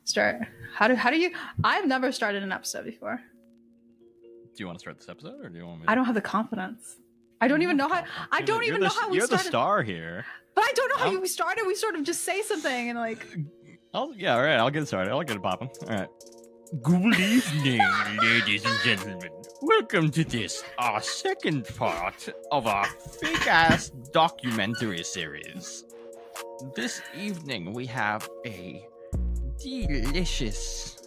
start. How do you? I've never started an episode before. Do you want to start this episode, or do you want me? I don't have the confidence. I don't even know how. I don't even know how we started. You're the star here. But I don't know how we started. We sort of just say something and like. All right. I'll get started. I'll get it popping. All right. Good evening, ladies and gentlemen. Welcome to this, our second part of our fake-ass documentary series. This evening we have a delicious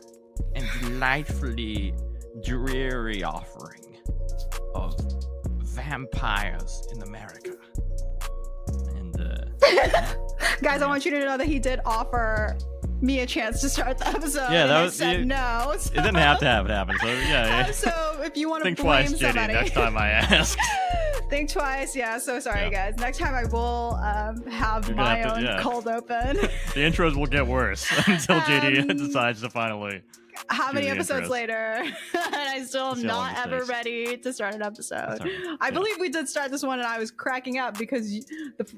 and delightfully dreary offering of vampires in America. And, guys, I want you to know that he did offer me a chance to start the episode. Yeah, that was said no. So. It didn't have to have it happen. So yeah. So if you want to think blame twice, somebody, JD, next time I ask. Think twice. Yeah. So sorry, guys. Next time I will have my own cold open. The intros will get worse until JD decides to finally. How many episodes later, and I still am not ever ready to start an episode. I believe we did start this one, and I was cracking up because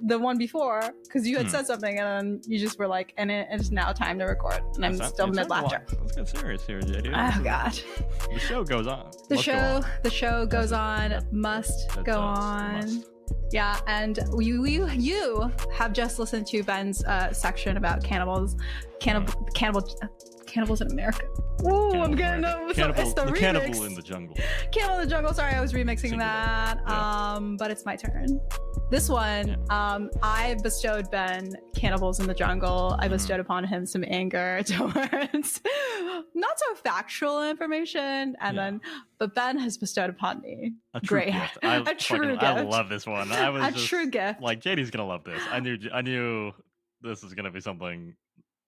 the one before, because you had said something, and then you just were like, and it's now time to record, and I'm still mid laughter. Let's get serious here, JD. Oh God. The show goes on. The show goes on. Must go on. Yeah, and you have just listened to Ben's section about cannibals in America. Ooh, I'm getting it's the remix. Cannibal in the Jungle. Cannibal in the Jungle. Sorry, I was remixing that. But it's my turn. This one, I bestowed Ben Cannibals in the Jungle. I bestowed upon him some anger towards not so factual information, but Ben has bestowed upon me a true gift. I love this one. True gift. Like, JD's gonna love this. I knew this is gonna be something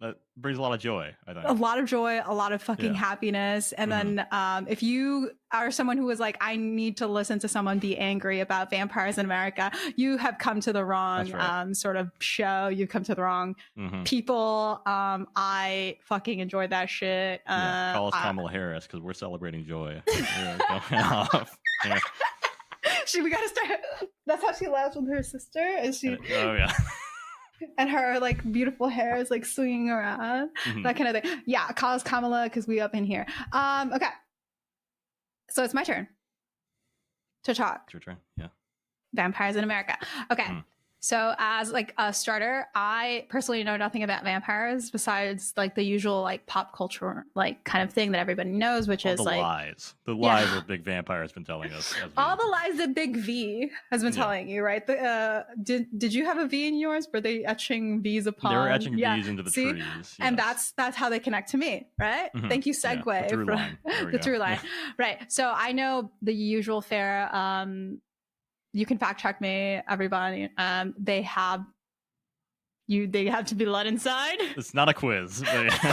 that brings a lot of joy, I think. A lot of joy, a lot of fucking happiness. And then if you are someone who is like, I need to listen to someone be angry about vampires in America, you have come to the wrong sort of show. You've come to the wrong people. I fucking enjoy that shit. Call us Kamala Harris because we're celebrating joy. We're going off. Yeah. We gotta start. That's how she laughs with her sister. Is she? Oh yeah. And her like beautiful hair is like swinging around, that kind of thing. Yeah, call us Kamala because we up in here. Okay, so it's my turn to talk. It's your turn. Yeah. Vampires in America. Okay. So as like a starter, I personally know nothing about vampires besides like the usual like pop culture like kind of thing that everybody knows, which is like the lies that Big Vampire has been telling us. All the lies that Big V has been telling you, right? Did you have a V in yours? Were they etching V's upon? They were etching V's into the trees. Yes. And that's how they connect to me, right? Thank you, segue. The through line. The through line. Right. So I know the usual fare. You can fact check me, everybody. They have to be let inside. It's not a quiz. I'm like, am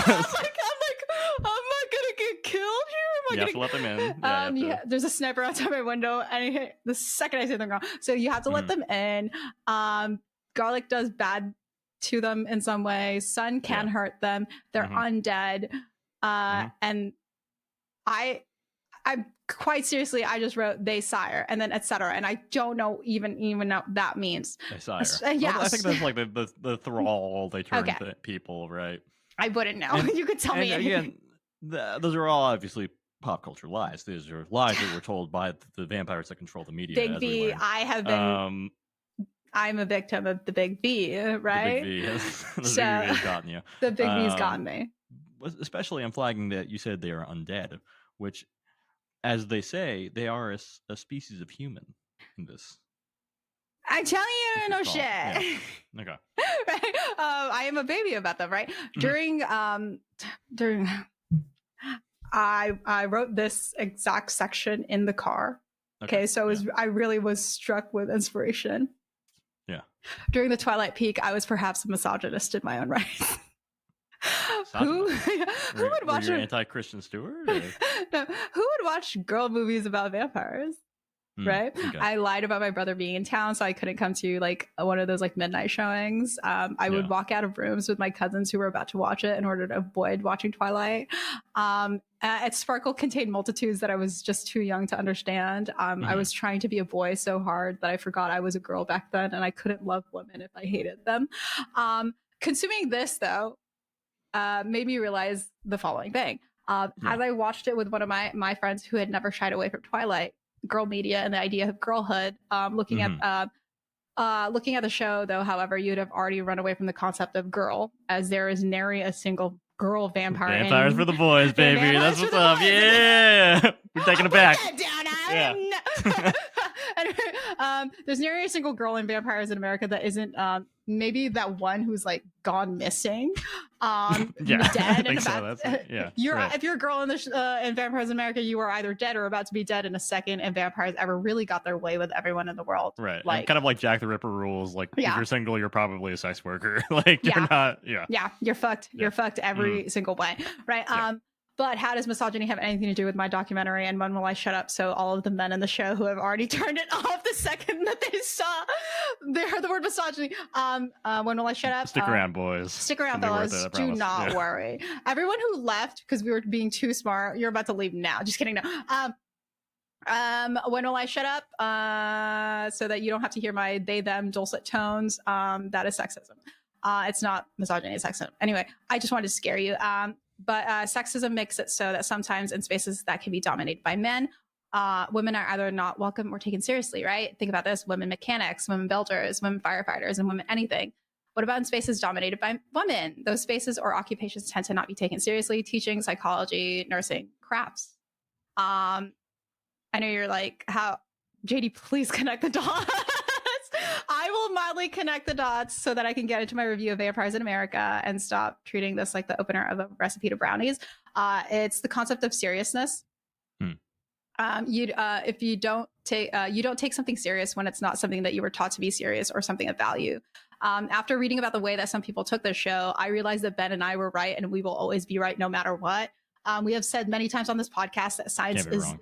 I gonna get killed here? You have to let them in. There's a sniper outside my window, and the second I say them wrong, so you have to let them in. Garlic does bad to them in some way. Sun can hurt them. They're undead, and I'm quite seriously, I just wrote they sire and then etc. And I don't know even know what that means. They sire. Yes. Well, I think that's like the thrall they turn to people, right? I wouldn't know. You could tell me. Again, those are all obviously pop culture lies. These are lies that were told by the vampires that control the media. Big V, I have been. I'm a victim of the Big V, right? The Big V has gotten you. The Big V's gotten me. Especially, I'm flagging that you said they are undead, which, as they say, they are a species of human in this. I'm telling you, no shit. Yeah. Okay. Right? I am a baby about them, right? During I wrote this exact section in the car. Okay, so I really was struck with inspiration. Yeah. During the Twilight Peak, I was perhaps a misogynist in my own right. Who would watch an anti-Christian Stewart? No, who would watch girl movies about vampires? Right? Okay. I lied about my brother being in town, so I couldn't come to like one of those like midnight showings. I would walk out of rooms with my cousins who were about to watch it in order to avoid watching Twilight. Sparkle contained multitudes that I was just too young to understand. I was trying to be a boy so hard that I forgot I was a girl back then, and I couldn't love women if I hated them. Consuming this though, made me realize the following thing. As I watched it with one of my friends who had never shied away from Twilight, girl media, and the idea of girlhood, looking at the show, though, however, you'd have already run away from the concept of girl, as there is nary a single girl vampire. Vampires for the boys, baby. That's what's up. Yeah. We're taking it back. Yeah. Anyway, there's nary a single girl in Vampires in America that isn't maybe that one who's like gone missing, dead. If you're a girl in Vampires in America, you are either dead or about to be dead in a second. And vampires ever really got their way with everyone in the world, right? Like, kind of like Jack the Ripper rules. Like, if you're single, you're probably a sex worker. Like, you're not. You're fucked. You're fucked every single way, right? But how does misogyny have anything to do with my documentary? And when will I shut up so all of the men in the show who have already turned it off the second that they saw the word misogyny? When will I shut up? Stick around, boys. Stick around, fellas. Do not worry. Everyone who left because we were being too smart, you're about to leave now. Just kidding. No. When will I shut up? So that you don't have to hear my they them dulcet tones. That is sexism. It's not misogyny, it's sexism. Anyway, I just wanted to scare you. But sexism makes it so that sometimes in spaces that can be dominated by men, women are either not welcome or taken seriously, right? Think about this: women mechanics, women builders, women firefighters, and women anything. What about in spaces dominated by women? Those spaces or occupations tend to not be taken seriously. Teaching, psychology, nursing, crafts. I know you're like, how, JD, please connect the dots. I will mildly connect the dots so that I can get into my review of Vampires in America and stop treating this like the opener of a recipe to brownies. It's the concept of seriousness. If you don't take something serious when it's not something that you were taught to be serious or something of value. After reading about the way that some people took this show, I realized that Ben and I were right, and we will always be right no matter what. We have said many times on this podcast that science is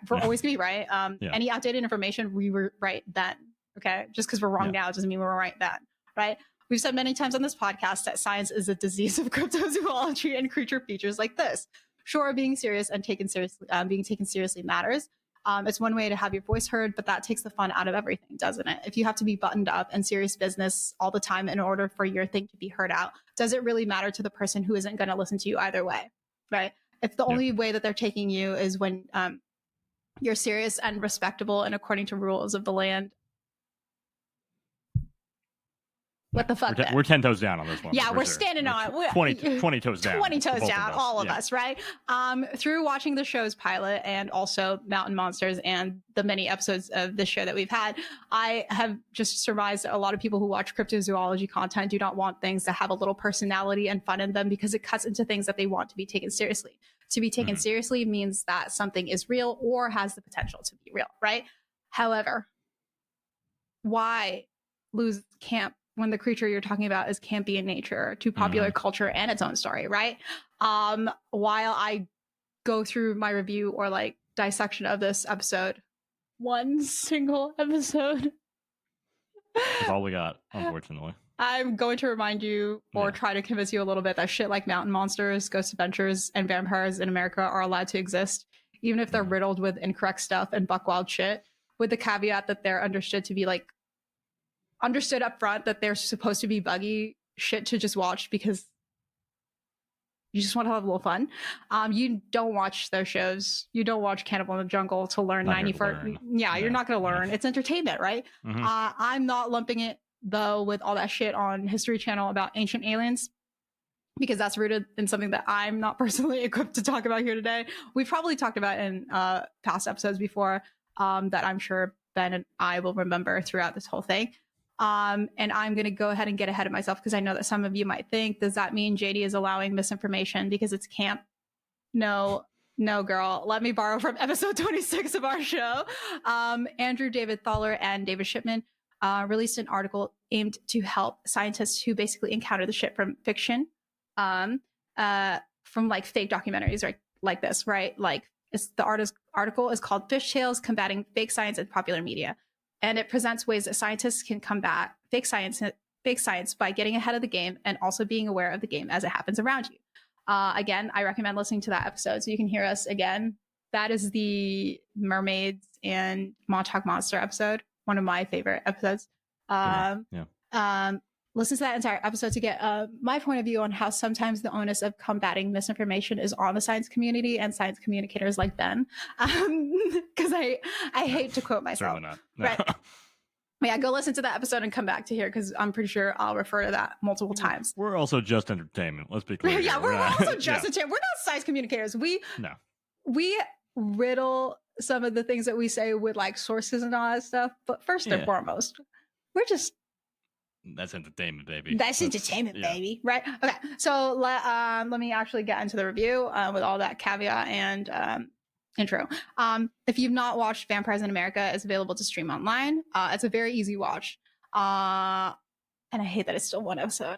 we're always gonna be right. Any outdated information, we were right then. Okay, just because we're wrong now doesn't mean we were right then, right? We've said many times on this podcast that science is a disease of cryptozoology and creature features like this. Sure, being serious and being taken seriously matters. It's one way to have your voice heard, but that takes the fun out of everything, doesn't it? If you have to be buttoned up and serious business all the time in order for your thing to be heard out, does it really matter to the person who isn't going to listen to you either way, right? If the only way that they're taking you is when you're serious and respectable and according to rules of the land. What the fuck? We're 10 toes down on this one. Yeah, we're standing on 20 toes down. 20 toes down, all of us, right? Through watching the show's pilot and also Mountain Monsters and the many episodes of this show that we've had, I have just surmised that a lot of people who watch cryptozoology content do not want things that have a little personality and fun in them because it cuts into things that they want to be taken seriously. To be taken seriously means that something is real or has the potential to be real, right? However, why lose camp when the creature you're talking about is campy in nature to popular culture and its own story, right? While I go through my review or like dissection of this episode, one single episode. That's all we got, unfortunately. I'm going to remind you or try to convince you a little bit that shit like Mountain Monsters, Ghost Adventures, and Vampires in America are allowed to exist, even if they're riddled with incorrect stuff and buckwild shit, with the caveat that they're understood up front that they're supposed to be buggy shit to just watch because you just want to have a little fun. You don't watch those shows. You don't watch Cannibal in the Jungle to learn 94. You're not going to learn. It's entertainment, right? I'm not lumping it though with all that shit on History Channel about ancient aliens because that's rooted in something that I'm not personally equipped to talk about here today. We've probably talked about in past episodes before that I'm sure Ben and I will remember throughout this whole thing. And I'm going to go ahead and get ahead of myself because I know that some of you might think, does that mean JD is allowing misinformation because it's camp? No, girl. Let me borrow from episode 26 of our show. Andrew David Thaler and David Shipman released an article aimed to help scientists who basically encounter the shit from fiction, from like fake documentaries, right? Like this, right? Like the article is called Fish Tales: Combating Fake Science in Popular Media. And it presents ways that scientists can combat fake science by getting ahead of the game and also being aware of the game as it happens around you. Again, I recommend listening to that episode so you can hear us again. That is the Mermaids and Montauk Monster episode, one of my favorite episodes. listen to that entire episode to get my point of view on how sometimes the onus of combating misinformation is on the science community and science communicators like Ben. Because I hate to quote myself. Certainly not. No. Right. Yeah, go listen to that episode and come back to here because I'm pretty sure I'll refer to that multiple times. We're also just entertainment. Let's be clear. Yeah, we're also just entertainment. We're not science communicators. We riddle some of the things that we say with like sources and all that stuff. But first and foremost, we're just... That's entertainment, baby. That's entertainment, baby. Right? Okay. So let me actually get into the review with all that caveat and intro. If you've not watched Vampires in America, it's available to stream online. It's a very easy watch. And I hate that it's still one episode.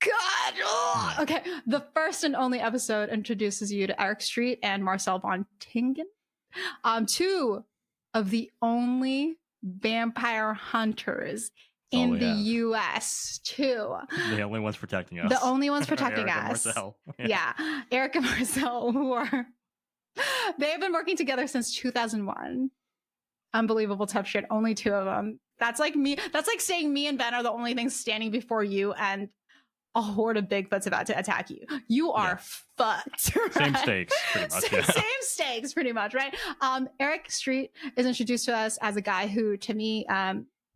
God! Oh! Okay. The first and only episode introduces you to Eric Street and Marcel von Tingen. Two of the only vampire hunters in the U.S. too. The only ones protecting us. The only ones protecting Eric us. And Marcel. Yeah. Eric and Marcel, who are... They've been working together since 2001. Unbelievable tough shit. Only two of them. That's like me. That's like saying me and Ben are the only things standing before you and a horde of Bigfoot's about to attack you. You are fucked. Right? Same stakes, pretty much. Same stakes, pretty much, right? Eric Street is introduced to us as a guy who, to me,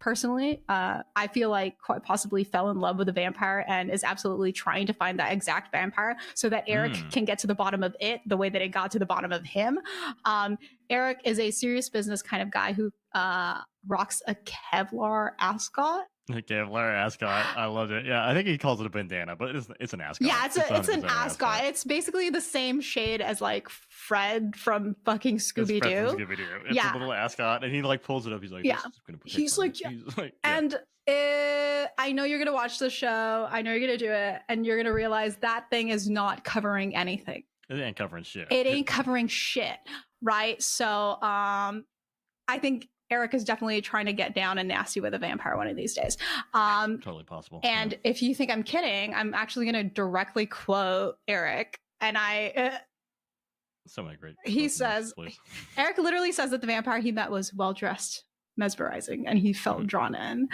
personally, I feel like quite possibly fell in love with a vampire and is absolutely trying to find that exact vampire so that Eric can get to the bottom of it the way that it got to the bottom of him. Eric is a serious business kind of guy who rocks a Kevlar ascot. Kevlar ascot. I loved it. Yeah, I think he calls it a bandana, but it's an ascot. Yeah, it's an ascot. It's basically the same shade as like Fred from fucking Scooby-Doo. It's a little ascot, and he like pulls it up. He's like, he's like, and I know you're gonna watch the show. I know you're gonna do it, and you're gonna realize that thing is not covering anything. It ain't covering shit. It ain't covering shit, right? So, I think Eric is definitely trying to get down and nasty with a vampire one of these days. Totally possible. And if you think I'm kidding, I'm actually going to directly quote Eric. And so many great. He says, Eric literally says that the vampire he met was well-dressed, mesmerizing, and he felt drawn in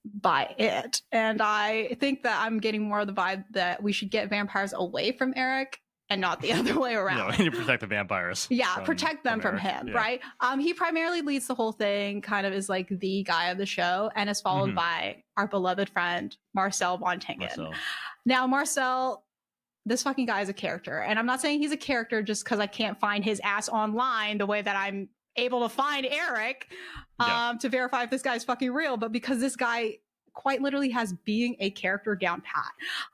by it. And I think that I'm getting more of the vibe that we should get vampires away from Eric and not the other way around. Yeah, we need to protect the vampires. Yeah, protect them from him, right? He primarily leads the whole thing, kind of is like the guy of the show, and is followed by our beloved friend, Marcel von Tingen. Now, Marcel, this fucking guy is a character. And I'm not saying he's a character just because I can't find his ass online the way that I'm able to find Eric to verify if this guy's fucking real, but because this guy quite literally has being a character down pat.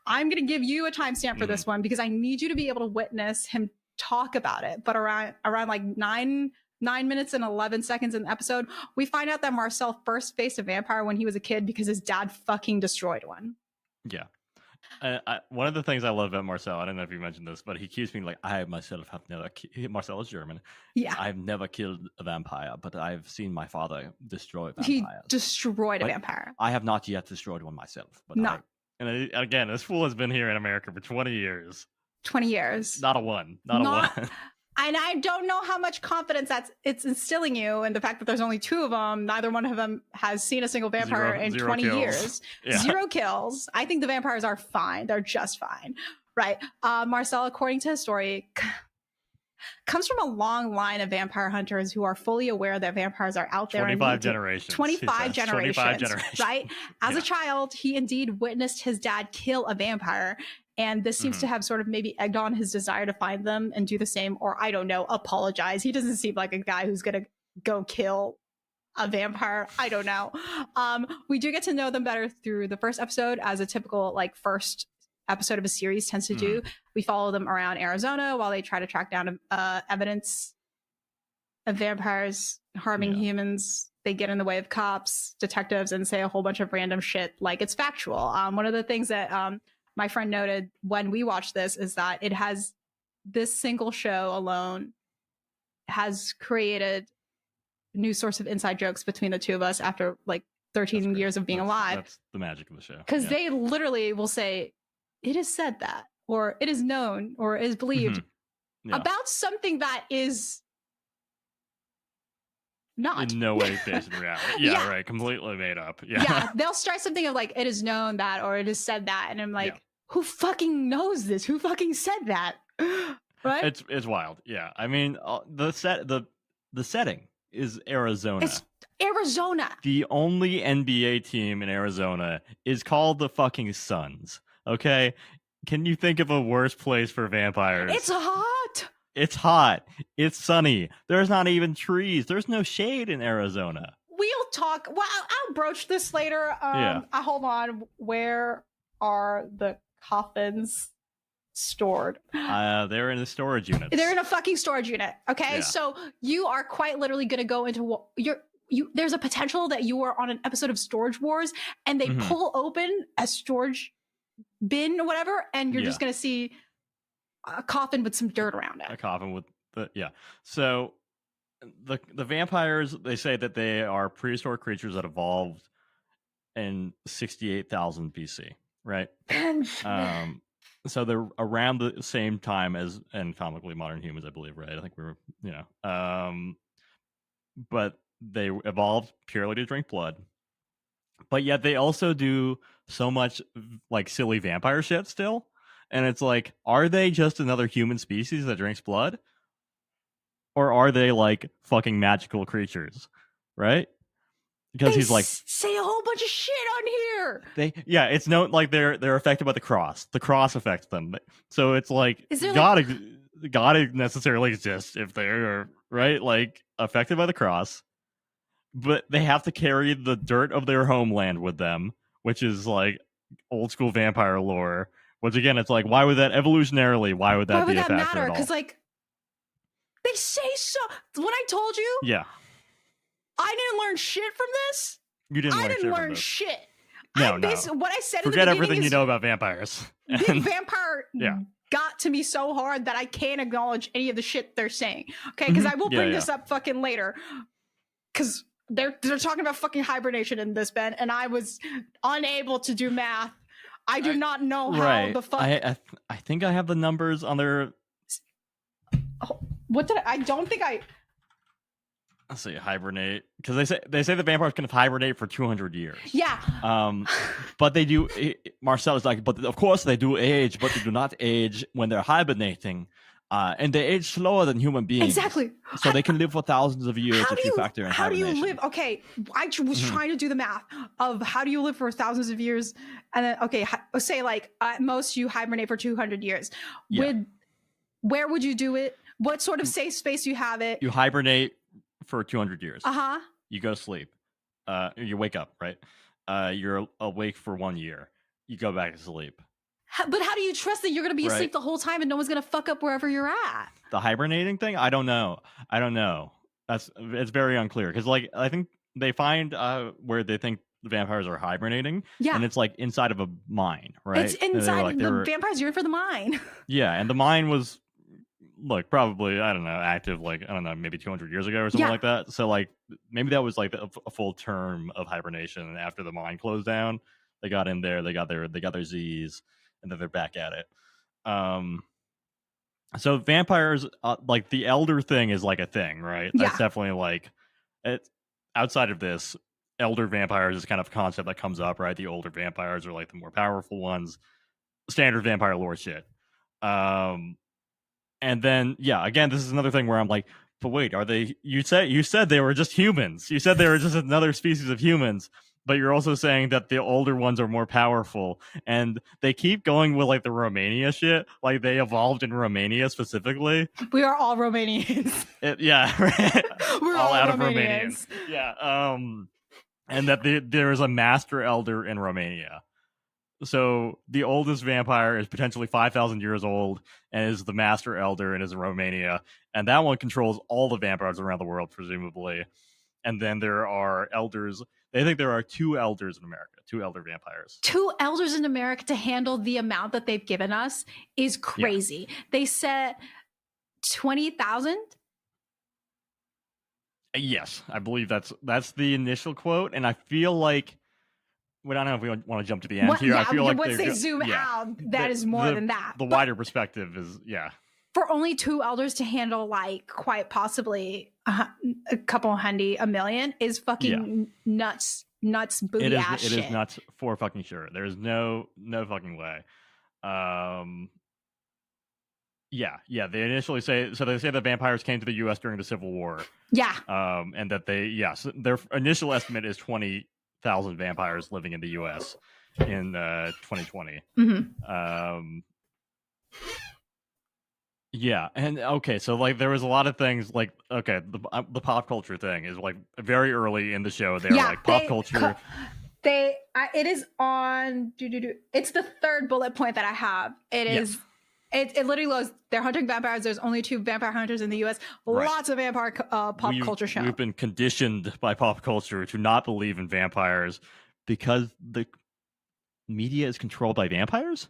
I'm going to give you a timestamp for this one because I need you to be able to witness him talk about it. But around like 9 minutes and 11 seconds in the episode, we find out that Marcel first faced a vampire when he was a kid because his dad fucking destroyed one. Yeah. One of the things I love about Marcel, I don't know if you mentioned this, but he keeps being like, I myself have never... Marcel is German. Yeah. I've never killed a vampire, but I've seen my father destroy vampires. He destroyed a vampire. I have not yet destroyed one myself. But no. Again, this fool has been here in America for 20 years. 20 years. Not a one. Not a one. And I don't know how much confidence it's instilling you in the fact that there's only two of them. Neither one of them has seen a single vampire in 20 years. Yeah. 0 kills. I think the vampires are fine. They're just fine. Right. Marcel, according to his story, comes from a long line of vampire hunters who are fully aware that vampires are out there. 25 generations. 25 generations. Right. As a child, he indeed witnessed his dad kill a vampire. And this seems to have sort of maybe egged on his desire to find them and do the same, or I don't know, apologize. He doesn't seem like a guy who's going to go kill a vampire. I don't know. We do get to know them better through the first episode, as a typical like first episode of a series tends to do. We follow them around Arizona while they try to track down evidence of vampires harming humans. They get in the way of cops, detectives, and say a whole bunch of random shit like it's factual. One of the things that my friend noted when we watched this is that it has, this single show alone has created a new source of inside jokes between the two of us after like 13 years of being alive. That's the magic of the show. Because they literally will say, it is said that, or it is known, or is believed about something that is not. In no way based in reality. Yeah, right. Completely made up. Yeah. They'll start something of like, it is known that, or it is said that. And I'm like, who fucking knows this? Who fucking said that? Right? It's wild. Yeah. I mean, the setting is Arizona. It's Arizona. The only NBA team in Arizona is called the fucking Suns. Okay? Can you think of a worse place for vampires? It's hot. It's hot. It's sunny. There's not even trees. There's no shade in Arizona. We'll talk. Well, I'll broach this later. Hold on. Where are the coffins stored? They're in the storage unit. They're in a fucking storage unit. Okay, so you are quite literally going to go into there's a potential that you are on an episode of Storage Wars, and they pull open a storage bin or whatever, and you're just going to see a coffin with some dirt around it. A coffin with So the vampires, they say that they are prehistoric creatures that evolved in 68,000 BC, right? So they're around the same time as anatomically modern humans, I believe, right? I think we were, but they evolved purely to drink blood. But yet they also do so much like silly vampire shit still. And it's like, are they just another human species that drinks blood? Or are they like fucking magical creatures? Right? Because he's like, say a whole bunch of shit on here. It's known like they're affected by the cross. The cross affects them. So it's like God necessarily exists if they're right, like affected by the cross. But they have to carry the dirt of their homeland with them, which is like old school vampire lore. Which again, it's like, why would that evolutionarily? Why would that be a factor matter? Because like they say so. When I told you, I didn't learn shit from this. You didn't. I didn't learn shit. No. What I said. Forget everything you know about vampires. Big vampire. Got to me so hard that I can't acknowledge any of the shit they're saying. Okay, because I will bring this up fucking later. Because they're talking about fucking hibernation in this, Ben, and I was unable to do math. I do not know how the fuck. I think I have the numbers on their. What did I don't think I. Let's see, hibernate, because they say the vampires can hibernate for 200 years. Yeah. But they do. Marcel is like, but of course they do age, but they do not age when they're hibernating. And they age slower than human beings. Exactly. So they can live for thousands of years if you factor in hibernation. How do you live? Okay, I was trying to do the math of how do you live for thousands of years, and then say like at most you hibernate for 200 years. Where would you do it? What sort of safe space do you have it? You hibernate for 200 years. Uh-huh. You go to sleep. You wake up, right? You're awake for 1 year. You go back to sleep. But how do you trust that you're going to be asleep the whole time and no one's going to fuck up wherever you're at? The hibernating thing? I don't know. It's very unclear because like I think they find where they think the vampires are hibernating. Yeah. And it's like inside of a mine, right? It's inside the vampires. You're in for the mine. Yeah, and the mine was probably I don't know active maybe 200 years ago or something like that. So like maybe that was like a full term of hibernation. And after the mine closed down, they got in there. They got their Z's. And then they're back at it. So vampires, like the elder thing is like a thing, right? That's definitely like it. Outside of this, elder vampires is kind of a concept that comes up, right? The older vampires are like the more powerful ones. Standard vampire lore shit. And then again, this is another thing where I'm like, but wait, are they? You said they were just humans. You said they were just another species of humans. But you're also saying that the older ones are more powerful, and they keep going with like the Romania shit. Like they evolved in Romania specifically. We are all Romanians. Right? We're all out of Romanians. Yeah. And that there is a master elder in Romania. So the oldest vampire is potentially 5,000 years old and is the master elder and is in Romania, and that one controls all the vampires around the world, presumably. And then there are elders. They think there are 2 elders in America, 2 elder vampires. 2 elders in America to handle the amount that they've given us is crazy. Yeah. They said 20,000? Yes, I believe that's the initial quote. And I feel like, I don't know if we want to jump to the end here. I feel like once they zoom out, that is more than that. The wider perspective is, For only 2 elders to handle, like, quite possibly a couple handy a million is fucking nuts booty ass shit. It is nuts for fucking sure. There's no fucking way. Yeah. They initially say that vampires came to the U.S. during the Civil War. Yeah. And that so their initial estimate is 20,000 vampires living in the U.S. in 2020. Mm-hmm. Yeah, and okay, so like there was a lot of things like the pop culture thing is like very early in the show. They're like pop culture. It is on. It's the third bullet point that I have. It is. It literally goes. They're hunting vampires. There's only 2 vampire hunters in the U.S. Right. Lots of vampire pop culture show. We've been conditioned by pop culture to not believe in vampires because the media is controlled by vampires.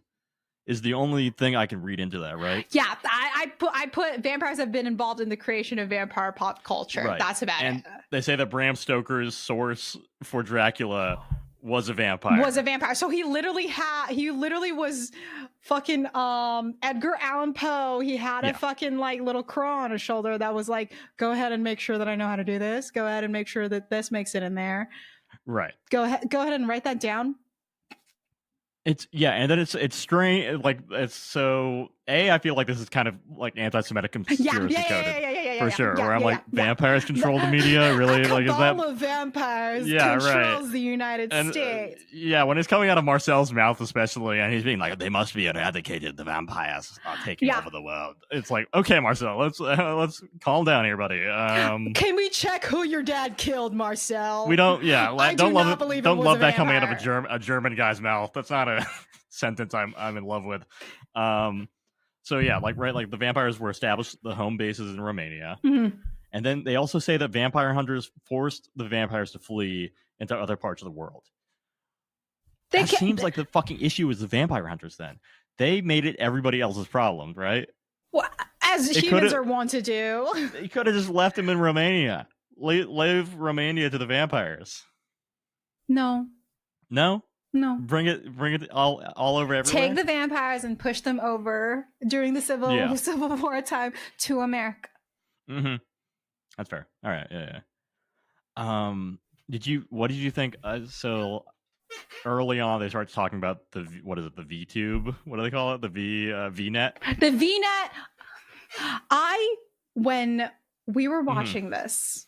Is the only thing I can read into that, right? Yeah, I put vampires have been involved in the creation of vampire pop culture. Right. That's about it. They say that Bram Stoker's source for Dracula was a vampire. So he literally was fucking Edgar Allan Poe. He had a fucking like little crow on his shoulder that was like, go ahead and make sure that I know how to do this. Go ahead and make sure that this makes it in there. Right. Go ahead and write that down. And then it's strange. Like it's so. I feel like this is kind of like anti-Semitic conspiracy coded for sure. Where I'm like, vampires control the media. Really, like is that of vampires controls the United States? When it's coming out of Marcel's mouth, especially, and he's being like, they must be eradicated. The vampires are taking over the world. It's like, okay, Marcel, let's calm down here, buddy. Can we check who your dad killed, Marcel? We don't. Yeah, don't love that coming out of a German guy's mouth. That's not a sentence I'm in love with. So the vampires were established the home bases in Romania. Mm-hmm. And then they also say that vampire hunters forced the vampires to flee into other parts of the world. That seems like the fucking issue is the vampire hunters then. They made it everybody else's problem, right? Well, as humans are wont to do. They could have just left them in Romania. Leave Romania to the vampires. No. Bring it all over everywhere. Take the vampires and push them over during the Civil War time to America. Mm-hmm. That's fair. All right. Yeah. What did you think? So early on, they started talking about the VTube? What do they call it? The VNet. The VNet. When we were watching this,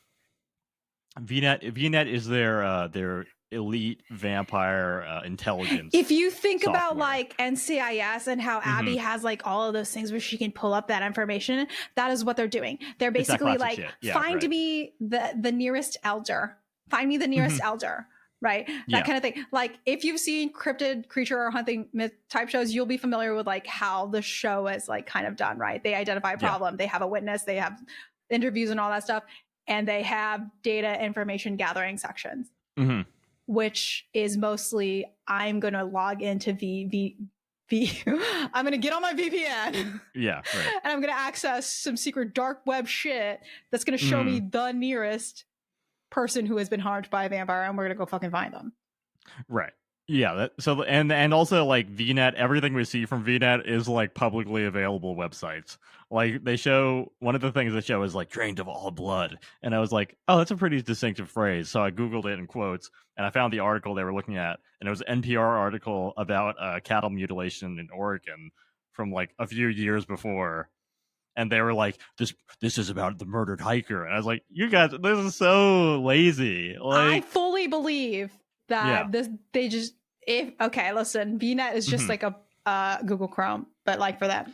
VNet is their elite vampire intelligence. If you think software. about like NCIS and how Abby has like all of those things where she can pull up that information, that is what they're doing. They're basically like, find me the nearest elder. Find me the nearest elder. Right? That kind of thing. Like if you've seen cryptid creature or hunting myth type shows, you'll be familiar with like how the show is like kind of done, right? They identify a problem, they have a witness, they have interviews and all that stuff, and they have data information gathering sections. Mm-hmm. Which is mostly, I'm going to log into I'm going to get on my VPN. Yeah, right. And I'm going to access some secret dark web shit that's going to show me the nearest person who has been harmed by a vampire, and we're going to go fucking find them. Right. Yeah. And also like VNet, everything we see from VNet is like publicly available websites. Like they show, one of the things they show is like drained of all blood. And I was like, oh, that's a pretty distinctive phrase. So I Googled it in quotes and I found the article they were looking at. And it was an NPR article about cattle mutilation in Oregon from like a few years before. And they were like, this is about the murdered hiker. And I was like, you guys, this is so lazy. Like, I fully believe that listen, VNet is just like a Google Chrome, but like for them.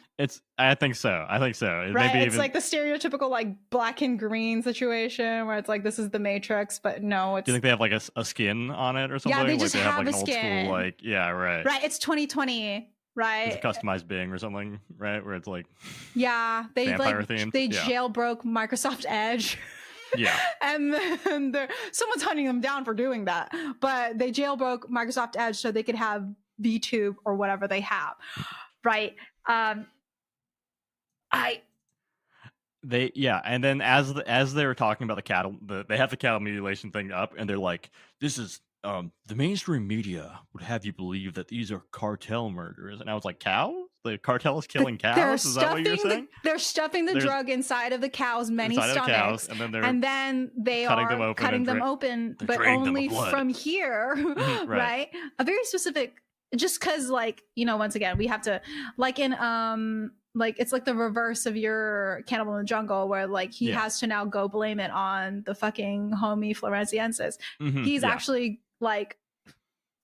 I think so. Right? Maybe it's like the stereotypical like black and green situation where it's like, this is the Matrix, but no, it's... Do you think they have like a skin on it or something? Yeah, they just like, have like a skin. Old school, like, right. Right, it's 2020, right? It's a customized Bing or something, right? Where it's like... Yeah, they themed. They jailbroke Microsoft Edge. Yeah. And then someone's hunting them down for doing that. But they jailbroke Microsoft Edge so they could have VTube or whatever they have. Right. And then as they were talking about the cattle, they have the cattle mutilation thing up, and they're like, this is the mainstream media would have you believe that these are cartel murders. And I was like, cows? The cartel is killing cows. Is that what you're saying? They're stuffing the drug inside of the cows' many stomachs, and then they are cutting them open, but only from here, right? A very specific. Just because, like, you know, once again, we have to, like in like it's like the reverse of your Cannibal in the Jungle, where like he has to now go blame it on the fucking homie Florenziensis. He's actually like,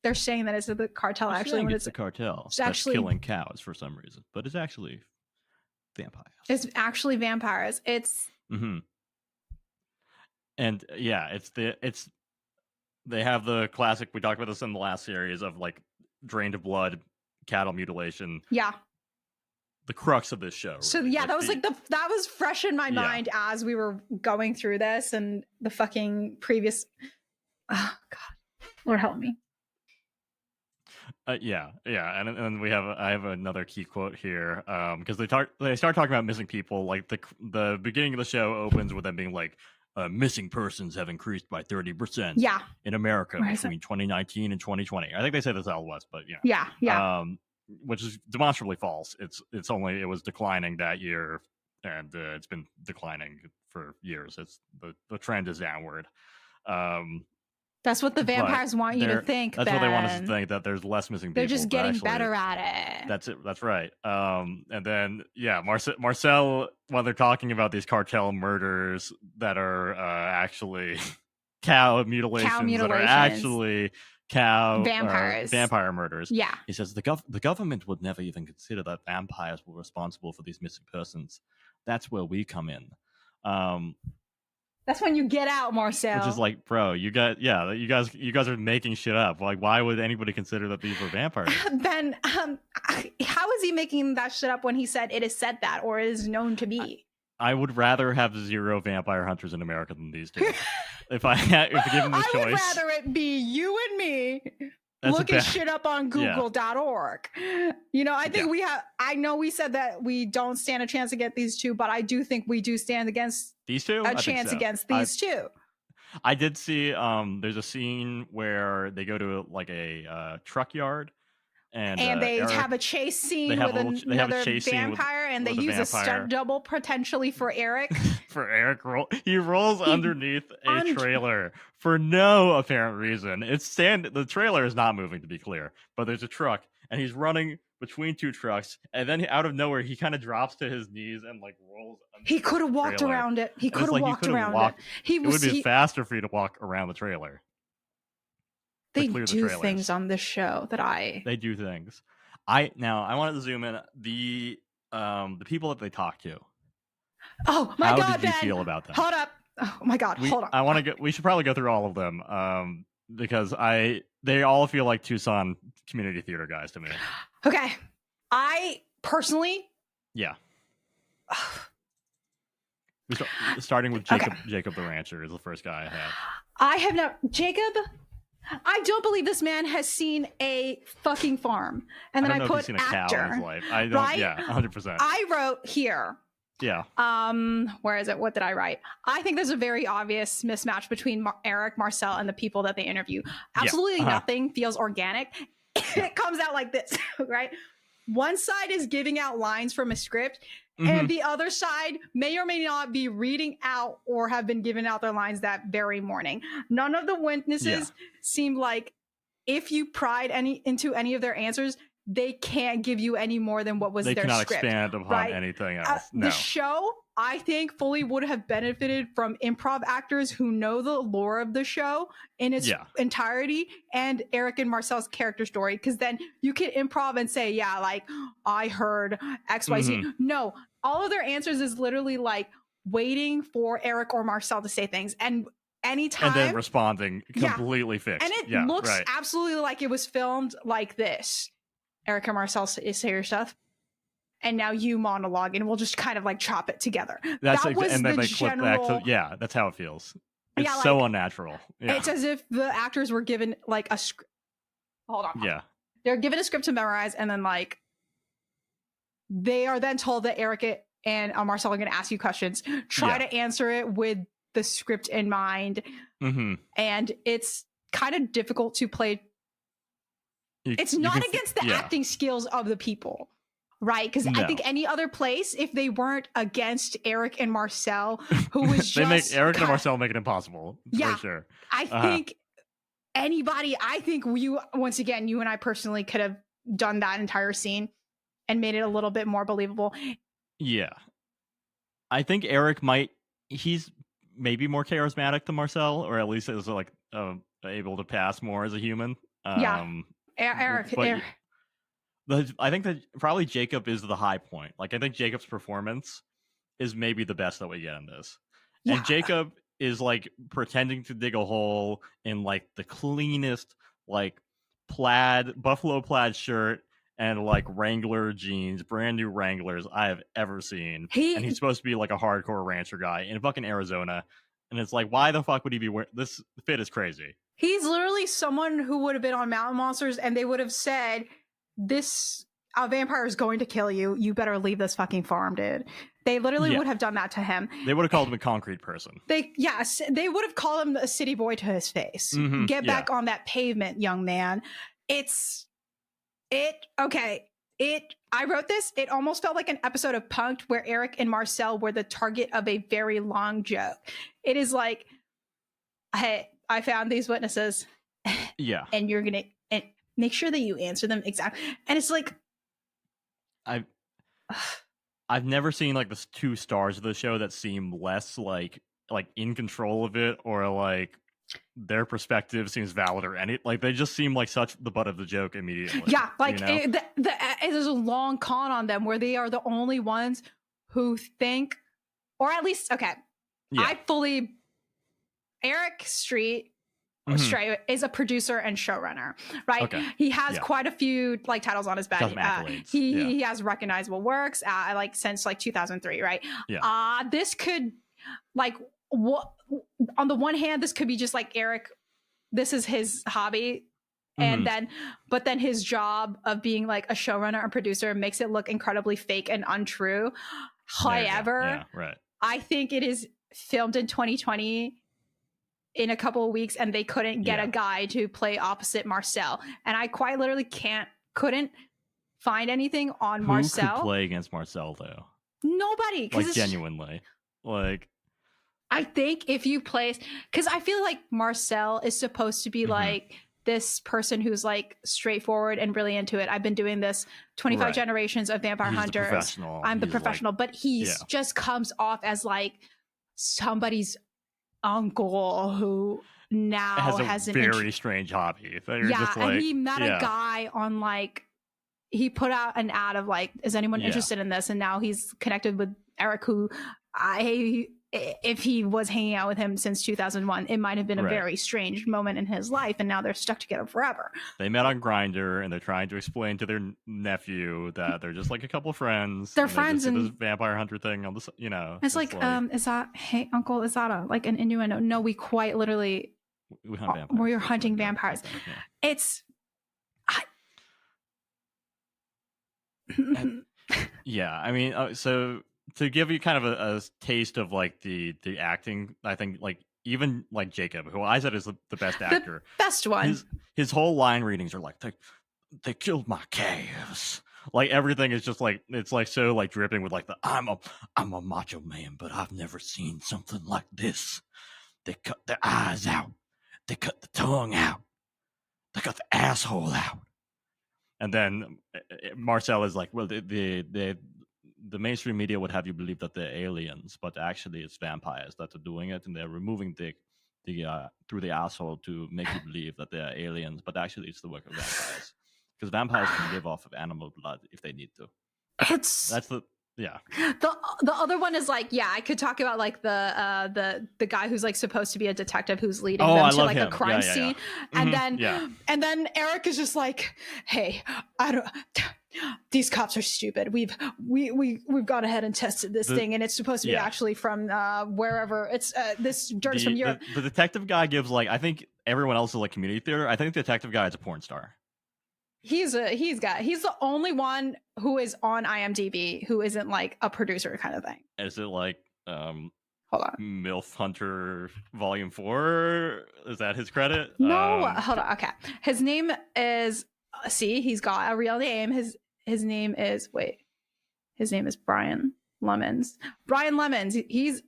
they're saying that it's the cartel. Actually, when it's the cartel that's killing cows for some reason, but it's actually vampires. It's actually vampires. It's and yeah, they have the classic. We talked about this in the last series of like drained of blood, cattle mutilation. Yeah. The crux of this show. Really. So yeah, that was that was fresh in my mind as we were going through this, and the fucking previous. Oh God, Lord help me. And I have another key quote here, because they start talking about missing people. Like the beginning of the show opens with them being like, missing persons have increased by 30%. In America between 2019 and 2020. I think they say this out west, but which is demonstrably false. It was declining that year, and it's been declining for years. It's the trend is downward. That's what the vampires want you to think. That's what they want us to think, that there's less missing people. They're just getting better at it. That's it. That's right. And then Marcel, while they're talking about these cartel murders that are actually cow mutilations, that are actually vampire murders. Yeah. He says the government would never even consider that vampires were responsible for these missing persons. That's where we come in. That's when you get out, Marcel. Which is like, bro, you guys are making shit up. Like, why would anybody consider that these were vampires? Ben, how is he making that shit up when he said it is said that, or it is known to be? I would rather have 0 vampire hunters in America than these two. if given the choice, I would rather it be you and me. Looking shit up on Google.org. You know, I think I know we said that we don't stand a chance against these two, but I do think we do stand against these two. Against these two. I did see there's a scene where they go to like a truck yard, and they have a chase scene with another vampire, and they use a stunt double potentially for Eric. For Eric, he rolls underneath a trailer for no apparent reason. The trailer is not moving, to be clear, but there's a truck, and he's running between two trucks, and then out of nowhere he kind of drops to his knees and like rolls. He could have walked around it. He could have walked around it. It would be faster for you to walk around the trailer. They do things on this show that They do things. I wanted to zoom in the people that they talk to. Oh my God! How did you feel about them? Hold up! Oh my God! Hold on. We should probably go through all of them. Because they all feel like Tucson community theater guys to me. Okay, I personally. Yeah. Starting with Jacob the Rancher is the first guy I had. I have not Jacob. I don't believe this man has seen a fucking farm. And then I put actor. Cow in his life. I don't. Right? Yeah, 100%. I wrote here. Yeah. Where is it? What did I write? I think there's a very obvious mismatch between Eric, Marcel, and the people that they interview. Absolutely nothing feels organic. It comes out like this, right? One side is giving out lines from a script, and the other side may or may not be reading out or have been given out their lines that very morning. None of the witnesses seem like, if you pried into any of their answers, they can't give you any more than what was their script. They cannot expand upon anything else. No. The show, I think, fully would have benefited from improv actors who know the lore of the show in its entirety, and Eric and Marcel's character story, because then you can improv and say, yeah, like, I heard XYZ. No, all of their answers is literally like waiting for Eric or Marcel to say things, and anytime, and then responding completely fixed. And it looks absolutely like it was filmed like this. Eric and Marcel say your stuff, and now you monologue, and we'll just kind of like chop it together. That's clip back to, that's how it feels. It's so unnatural. Yeah. It's as if the actors were given like a script. Hold on. Yeah. They're given a script to memorize, and then like they are then told that Eric and Marcel are going to ask you questions. Try to answer it with the script in mind, and it's kind of difficult to play. It's not against the acting skills of the people. Right, because I think any other place, if they weren't against Eric and Marcel, who was just... They make Eric and Marcel make it impossible, for sure. I think anybody, once again, you and I personally could have done that entire scene and made it a little bit more believable. Yeah. I think Eric he's maybe more charismatic than Marcel, or at least is like able to pass more as a human. Eric. I think that probably Jacob is the high point. Like, I think Jacob's performance is maybe the best that we get in this. Yeah. And Jacob is like pretending to dig a hole in like the cleanest, like buffalo plaid shirt and like Wrangler jeans, brand new Wranglers I have ever seen. And he's supposed to be like a hardcore rancher guy in fucking Arizona. And it's like, why the fuck would he be wearing this? Fit is crazy. He's literally someone who would have been on Mountain Monsters and they would have said, this vampire is going to kill you. You better leave this fucking farm, dude. They literally would have done that to him. They would have called him a concrete person. They would have called him a city boy to his face. Mm-hmm, Get back on that pavement, young man. I wrote this. It almost felt like an episode of Punk'd where Eric and Marcel were the target of a very long joke. It is like, hey, I found these witnesses. Yeah. And you're going to make sure that you answer them exactly. And it's like, I've never seen like the two stars of the show that seem less like in control of it, or like their perspective seems valid, or like they just seem like such the butt of the joke immediately. Yeah, like there's a long con on them where they are the only ones who think, or at least Eric Street. Stray is a producer and showrunner, right? Okay. He has quite a few like titles on his back. He has recognizable works like since like 2003, right? Yeah. This could like on the one hand, this could be just like Eric. This is his hobby, and but then his job of being like a showrunner and producer makes it look incredibly fake and untrue. However, I think it is filmed in 2020. In a couple of weeks, and they couldn't get a guy to play opposite Marcel, and I quite literally couldn't find anything on Marcel. Who could play against Marcel though? Nobody, like genuinely. Like, I think if you place, because I feel like Marcel is supposed to be like this person who's like straightforward and really into it. I've been doing this 25 generations of vampire hunters. I'm the professional, but he's just comes off as like somebody's uncle who now has a very strange hobby. And he met a guy on like, he put out an ad of like, is anyone interested in this? And now he's connected with Eric, who if he was hanging out with him since 2001, it might have been a very strange moment in his life, and now they're stuck together forever. They met on Grindr, and they're trying to explain to their nephew that they're just like a couple friends. They're friends, and this vampire hunter thing on this, It's like, is that, hey uncle, is that like an innuendo? No, we quite literally we hunt vampires. We're hunting vampires. It's I mean, so to give you kind of a taste of like the acting, I think like even like Jacob, who I said is the best actor, the best one. His whole line readings are like they killed my calves. Like everything is just like, it's like so like dripping with like I'm a macho man, but I've never seen something like this. They cut the eyes out, they cut the tongue out, they cut the asshole out. And then Marcel is like, well, the mainstream media would have you believe that they're aliens, but actually it's vampires that are doing it, and they're removing the through the asshole to make you believe that they're aliens, but actually it's the work of vampires, because vampires can live off of animal blood if they need to. The other one is like, I could talk about like the guy who's like supposed to be a detective who's leading them to like a crime scene, and then Eric is just like, hey, these cops are stupid. We've gone ahead and tested this thing, and it's supposed to be actually from wherever it's this dirt is from Europe. The detective guy gives like, I think everyone else is like community theater. I think the detective guy is a porn star. He's the only one who is on IMDb who isn't like a producer kind of thing. Is it like hold on, MILF Hunter Volume 4? Is that his credit? No, hold on. Okay, his name is he's got a real name. His name is His name is Brian Lemons. Brian Lemons. He's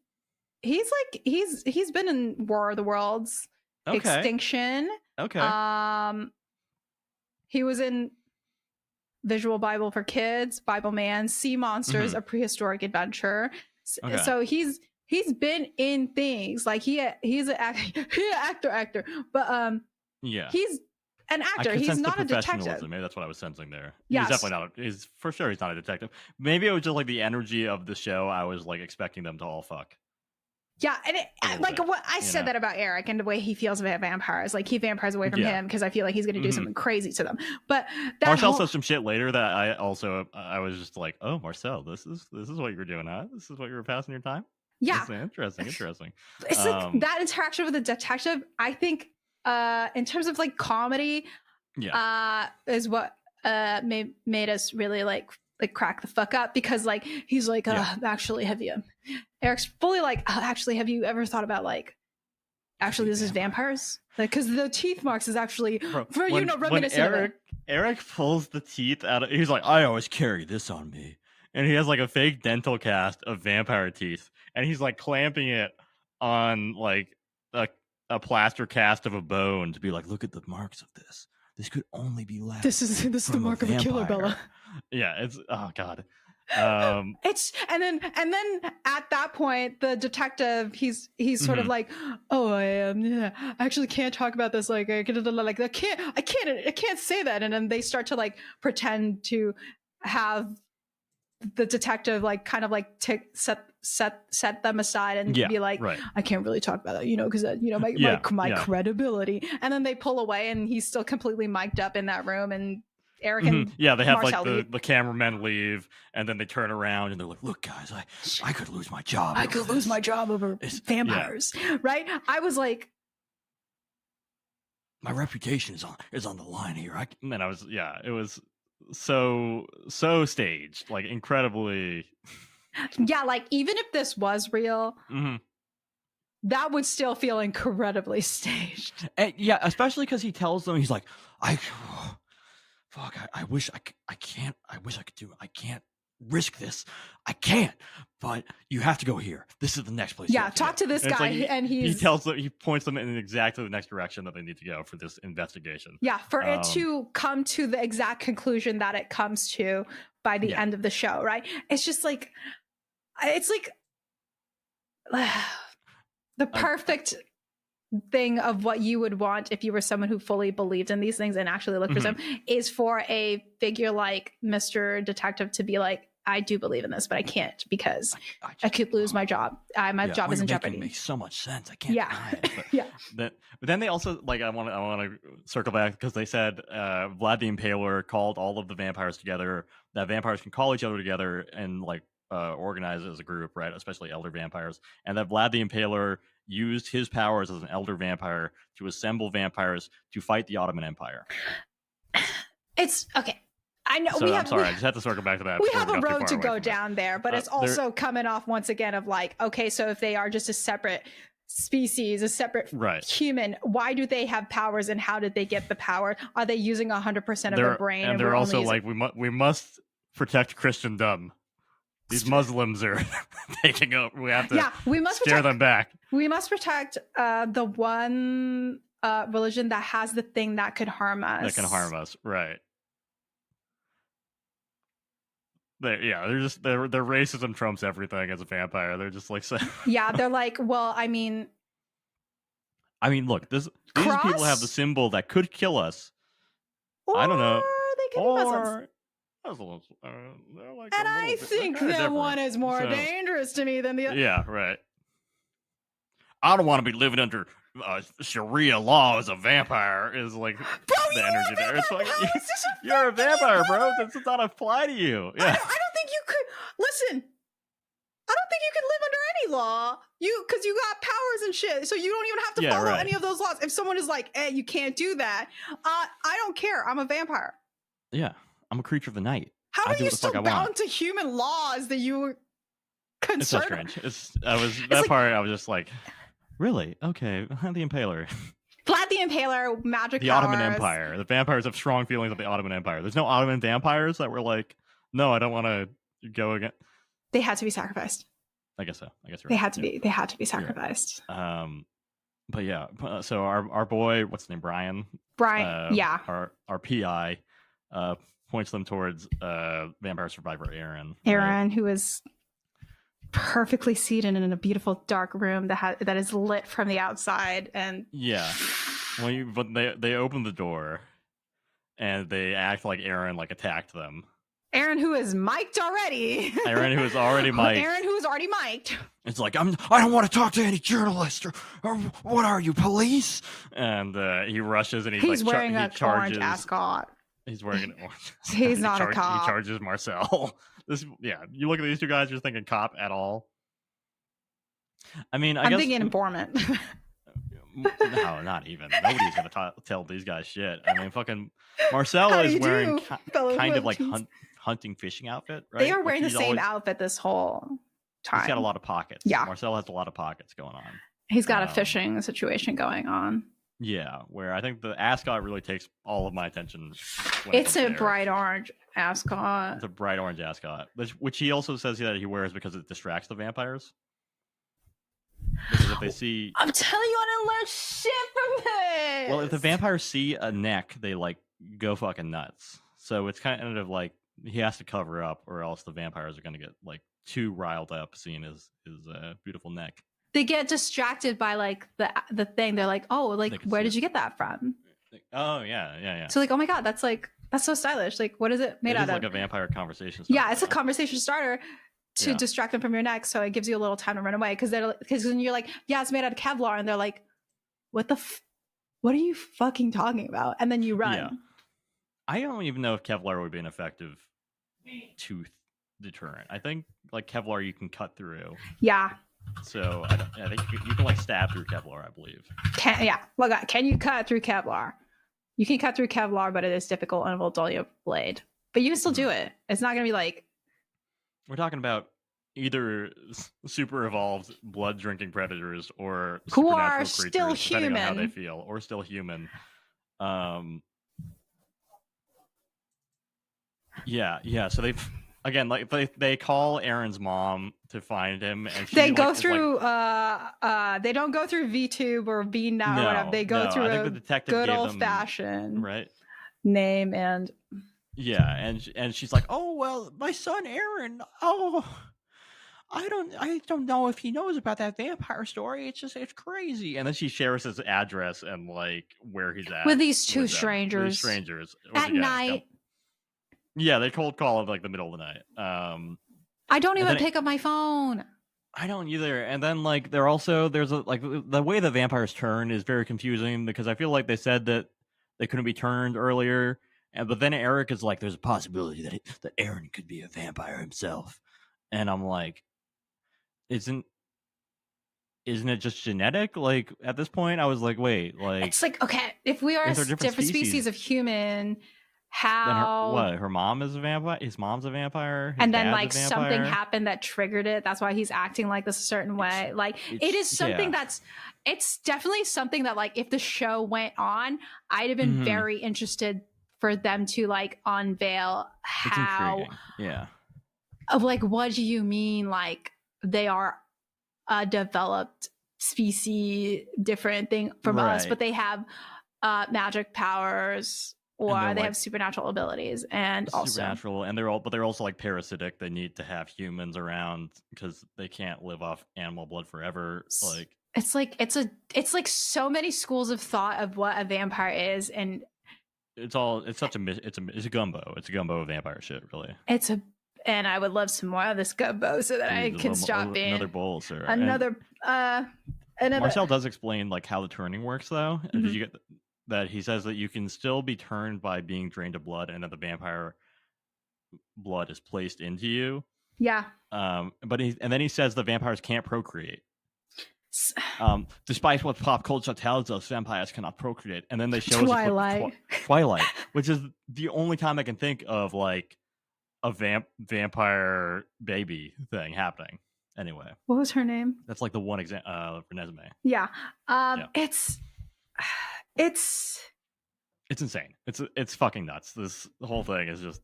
been in War of the Worlds, Extinction. Okay. He was in Visual Bible for Kids, Bible Man, Sea Monsters, A Prehistoric Adventure. Okay. So he's been in things like he's an actor, but he's an actor. He's not a detective. Maybe that's what I was sensing there. Yes. He's definitely not. He's for sure. He's not a detective. Maybe it was just like the energy of the show. I was like expecting them to all fuck. Yeah, and like what I said that about Eric and the way he feels about vampires. Like, keep vampires away from him because I feel like he's going to do something crazy to them. But Marcel says some shit later that I was just like, oh, Marcel, this is what you were doing, huh? This is what you were passing your time. Yeah, interesting. It's like that interaction with the detective. I think, in terms of like comedy, is what made us really like crack the fuck up, because like he's like, actually, Eric's fully like, actually, have you ever thought about like, actually, this is vampires? Like, because the teeth marks is actually reminiscent of it. Eric pulls the teeth out of, he's like, I always carry this on me, and he has like a fake dental cast of vampire teeth, and he's like clamping it on like a plaster cast of a bone to be like, look at the marks of this. This could only be left. This is the mark of a killer, Bella. Yeah, it's god. It's and then at that point, the detective he's sort of like, oh, I actually can't talk about this. Like, I can't say that. And then they start to like pretend to have the detective like kind of like set them aside and be like, I can't really talk about that, because my credibility. And then they pull away, and he's still completely mic'd up in that room, and Eric and they have Marcel like the cameramen leave, and then they turn around and they're like, look guys, I could lose my job. I could lose my job over vampires, right? I was like, my reputation is on the line here. And I was it was so staged, like incredibly. Yeah, like even if this was real, that would still feel incredibly staged. And, especially because he tells them, he's like, I wish I can't. I wish I could do it. I can't risk this. I can't. But you have to go here. This is the next place. Yeah, talk to this guy, and he tells them, he points them in exactly the next direction that they need to go for this investigation. Yeah, for it to come to the exact conclusion that it comes to by the end of the show, right? It's just like, it's like the perfect thing of what you would want if you were someone who fully believed in these things and actually looked for them, is for a figure like Mr. Detective to be like, I do believe in this, but I can't because I could lose my job. My job is in jeopardy. It makes so much sense. I can't deny it. But, but then they also, like, I want to circle back because they said Vlad the Impaler called all of the vampires together, that vampires can call each other together and like organize as a group, right? Especially elder vampires. And that Vlad the Impaler used his powers as an elder vampire to assemble vampires to fight the Ottoman Empire. It's okay. I know. So, I'm sorry. I just had to circle back to that. We have a road to go down there, but it's also coming off once again of like, okay, so if they are just a separate species, a separate human, why do they have powers, and how did they get the power? Are they using 100% of their brain? And they're also like, we must protect Christendom. These Muslims are taking over. We have to scare them back. We must protect the one religion that has the thing that could harm us. That can harm us, right? Their racism trumps everything as a vampire. They're just like, they're like, well, I mean, look, these people have the symbol that could kill us. Or I don't know. They could be Muslims. Like, and I think that one is more dangerous to me than the other. Yeah, right. I don't want to be living under Sharia law as a vampire. Is like the energy there. It's like you're a vampire, bro. This does not apply to you. Yeah. I don't think you could listen. I don't think you can live under any law. Because you got powers and shit, so you don't even have to follow any of those laws. If someone is like, "Hey, you can't do that," I don't care. I'm a vampire. Yeah. I'm a creature of the night. How are you still bound to human laws that you were concerned? It's so strange. I was just like, really? Okay, Vlad the Impaler. Vlad the Impaler, magic the powers. Ottoman Empire. The vampires have strong feelings of the Ottoman Empire. There's no Ottoman vampires that were like, no, I don't want to go again. They had to be sacrificed. I guess so. I guess they had to be. They had to be sacrificed. Right. But yeah. So our boy, what's his name? Brian. Yeah. Our PI, points them towards vampire survivor Aaron. Aaron, right? Who is perfectly seated in a beautiful dark room that is lit from the outside, and yeah. But they open the door, and they act like Aaron like attacked them. Aaron, who is mic'd already. Aaron, who is already mic'd. Aaron, who is already mic'd. It's like, I don't want to talk to any journalist. Or what are you, police? And he rushes and he's like, wearing an orange ascot. He's wearing an orange. He's not a cop. He charges Marcel. You look at these two guys, you're thinking cop at all. I mean, I'm thinking informant. No, not even. Nobody's gonna tell these guys shit. I mean, fucking Marcel is wearing kind of like hunting fishing outfit, right? They are wearing the same outfit this whole time. He's got a lot of pockets. Yeah, Marcel has a lot of pockets going on. He's got a fishing situation going on. Yeah, where I think the ascot really takes all of my attention. It's a bright orange ascot. It's a bright orange ascot, which he also says that he wears because it distracts the vampires. Because if they see, I'm telling you, I didn't learn shit from this. Well, if the vampires see a neck, they like go fucking nuts. So it's kind of like he has to cover up, or else the vampires are gonna get like too riled up seeing his beautiful neck. They get distracted by like the thing. They're like, oh, like where did you get that from? Oh yeah. So like, oh my god, that's so stylish. Like, what is it made out of? It's like a vampire conversation starter. Yeah, it's a conversation starter to distract them from your neck, so it gives you a little time to run away. Because when you're like, yeah, it's made out of Kevlar, and they're like, what are you fucking talking about? And then you run. Yeah. I don't even know if Kevlar would be an effective tooth deterrent. I think like Kevlar you can cut through. Yeah. So I think you can like stab through Kevlar, I believe. Can you cut through Kevlar? You can cut through Kevlar, but it is difficult and it will dull your blade. But you can still do it. It's not going to be like... We're talking about either super evolved blood drinking predators or who are still human, on how they feel, or still human. Yeah. So they've again like they call Aaron's mom to find him, and they go through. They don't go through VTube or VNet or whatever. They go through a good old fashioned name and. Yeah, and she's like, oh well, my son Aaron. Oh, I don't know if he knows about that vampire story. It's crazy. And then she shares his address and like where he's at with these two strangers. At night. Yeah, they cold call him like the middle of the night. I don't even pick up my phone. I don't either. And then like there's the way the vampires turn is very confusing because I feel like they said that they couldn't be turned earlier. But then Eric is like, there's a possibility that Aaron could be a vampire himself. And I'm like, isn't it just genetic? Like, at this point, I was like, wait. Like, it's like, okay, if we are different species of human, how... her mom is a vampire? His mom's a vampire? And then, like, something happened that triggered it. That's why he's acting like this a certain way. Like, it is something it's definitely something that, like, if the show went on, I'd have been very interested for them to like unveil how of like what do you mean like they are a developed species different thing from us, but they have magic powers or they have supernatural abilities and supernatural, and they're also like parasitic. They need to have humans around because they can't live off animal blood forever. Like it's like so many schools of thought of what a vampire is, and it's a gumbo. It's a gumbo of vampire shit, really. And I would love some more of this gumbo so that I can stop being another bowl, sir. Another. Marcel does explain like how the turning works, though. Mm-hmm. Did you get that? He says that you can still be turned by being drained of blood, and that the vampire blood is placed into you. Yeah. But then he says the vampires can't procreate. Despite what pop culture tells us, vampires cannot procreate. And then they show Twilight, which is the only time I can think of like a vampire baby thing happening. Anyway, what was her name? That's like the one example for Nesme. Yeah. It's insane. It's fucking nuts. The whole thing is just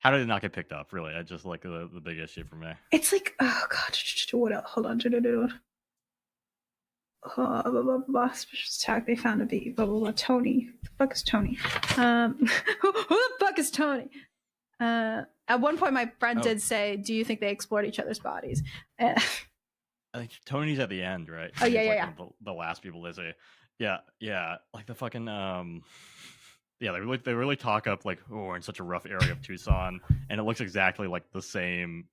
How did it not get picked up? Really, I just like the big issue for me. It's like, oh god, what else? Hold on. Special attack. They found a bee. Blah blah blah. Tony. Who the fuck is Tony? Who the fuck is Tony? At one point, my friend did say, "Do you think they explored each other's bodies?" I think Tony's at the end, right? Oh yeah. The last people they say, yeah, like the fucking yeah, they really talk up like, oh, we're in such a rough area of Tucson, and it looks exactly like the same.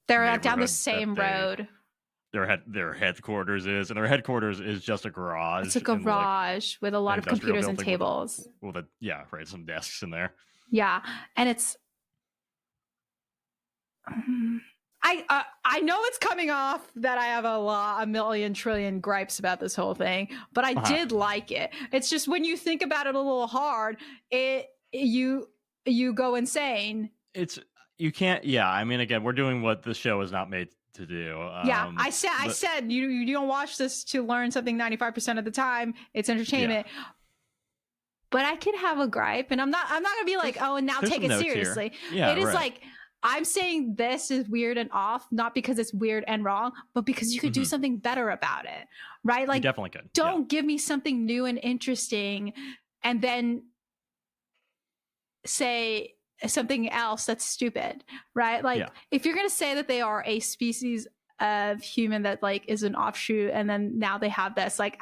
They're down the same road. Their headquarters is, and their headquarters is just a garage. It's a garage with a lot of computers and tables. Some desks in there. Yeah, and it's. I know it's coming off that I have a million trillion gripes about this whole thing, but I did like it. It's just when you think about it a little hard, you go insane. You can't. Yeah, I mean, again, we're doing what the show is not made to do. I said you don't watch this to learn something 95% of the time. It's entertainment. Yeah. But I could have a gripe, and I'm not gonna be like, oh, and now take it seriously. Yeah, it is like. I'm saying this is weird and off, not because it's weird and wrong, but because you could do something better about it, right? Like, you definitely could. Don't give me something new and interesting and then say something else that's stupid, right? Like, if you're going to say that they are a species of human that like is an offshoot and then now they have this, like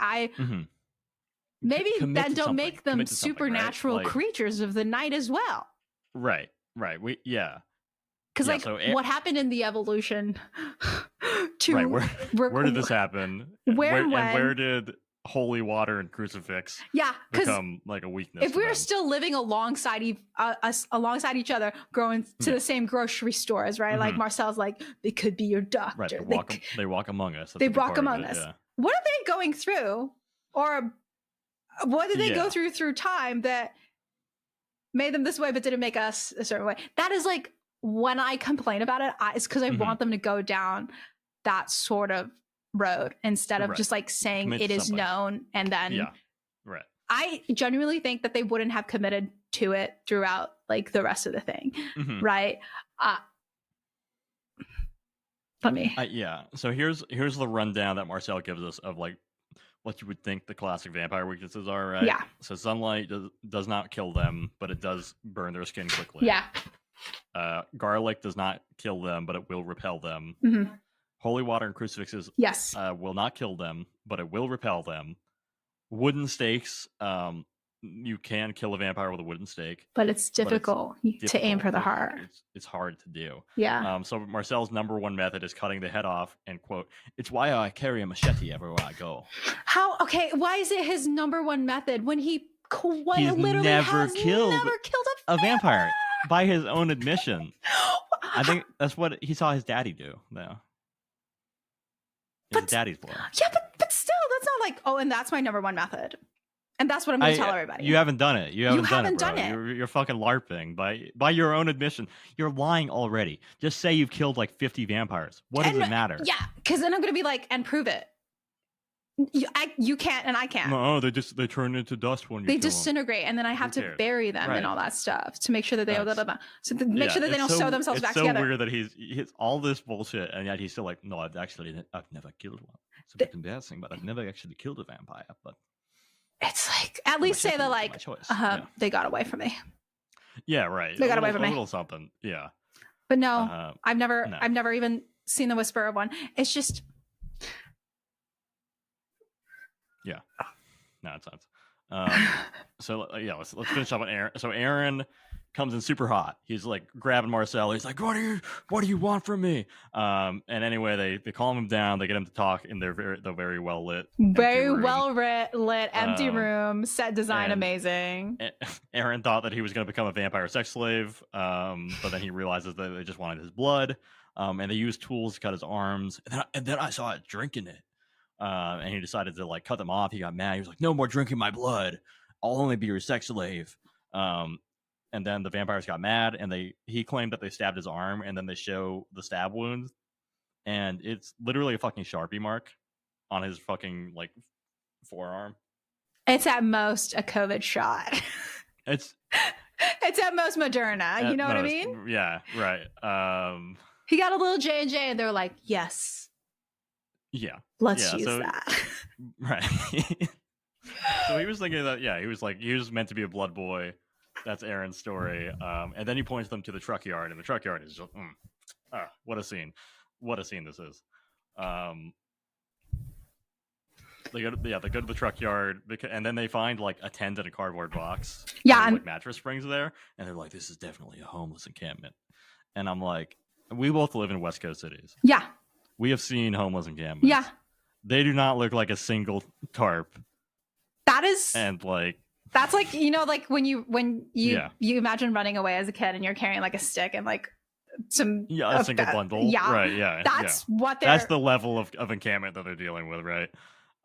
maybe then don't make them supernatural creatures of the night as well. Right. Because what happened in the evolution to where did this happen? Where did holy water and crucifix become like a weakness? If we were still living alongside each other, going to the same grocery stores, right? Like Marcel's like, they could be your doctor. Right, they walk among us. They walk among us. Yeah. What are they going through? Or what did they go through time that made them this way but didn't make us a certain way? That is like, when I complain about it, it's because I want them to go down that sort of road instead of just like saying it is known and then I genuinely think that they wouldn't have committed to it throughout like the rest of the thing, right? Let me. So here's the rundown that Marcel gives us of like what you would think the classic vampire weaknesses are, right? Yeah. So sunlight does not kill them, but it does burn their skin quickly. Yeah. Garlic does not kill them, but it will repel them. Holy water and crucifixes will not kill them, but it will repel them. Wooden stakes, you can kill a vampire with a wooden stake, but it's difficult to aim for the heart. It's hard to do. Yeah. So Marcel's number one method is cutting the head off, and quote, "It's why I carry a machete everywhere I go." How? Okay, why is it his number one method when he's literally never killed a vampire? By his own admission. I think that's what he saw his daddy do, though. His daddy's blood. Yeah, but still, that's not like, oh, and that's my number one method. And that's what I'm going to tell everybody. You haven't done it. You haven't done it. You're fucking LARPing by your own admission. You're lying already. Just say you've killed like 50 vampires. What does it matter? Yeah, because then I'm going to be like, and prove it. You can't and I can't. No, they turn into dust when you they disintegrate, and then I have to bury them and all that stuff to make sure that they make sure that they don't sew themselves back together. It's so weird that he's all this bullshit, and yet he's still like, no, I've never killed one. It's a bit embarrassing, but I've never actually killed a vampire. But it's like at least say that like they got away from me. Yeah, right. They got away from me. A little something. Yeah. But no, I've never even seen the whisper of one. It's just. Yeah, no, it's not. So let's finish up on Aaron. So Aaron comes in super hot. He's like grabbing Marcel. He's like, "What do you want from me?" And anyway, they calm him down. They get him to talk in the very well lit, empty room. Set design amazing. Aaron thought that he was going to become a vampire sex slave, but then he realizes that they just wanted his blood. And they used tools to cut his arms. And then I saw it drinking it. And he decided to like cut them off. He got mad. He was like, "No more drinking my blood. I'll only be your sex slave." And then the vampires got mad, and he claimed that they stabbed his arm, and then they show the stab wound, and it's literally a fucking Sharpie mark on his fucking like forearm. It's at most a COVID shot. It's It's at most Moderna. You know what I mean? Yeah, right. He got a little J&J, and they're like, yes. Yeah. Let's use that. Right. So he was thinking that, he was meant to be a blood boy. That's Aaron's story. And then he points them to the truck yard, and the truck yard is just, what a scene. What a scene this is. They go to the truck yard, and then they find like a tent in a cardboard box. Yeah, and like mattress springs there, and they're like, "This is definitely a homeless encampment." And I'm like, we both live in West Coast cities. Yeah, we have seen homeless encampments. Yeah, they do not look like a single tarp. That is, and like that's like, you know, like when you imagine running away as a kid and you're carrying like a stick and like a single bundle. Yeah, right. Yeah, that's what that's the level of encampment that they're dealing with, right?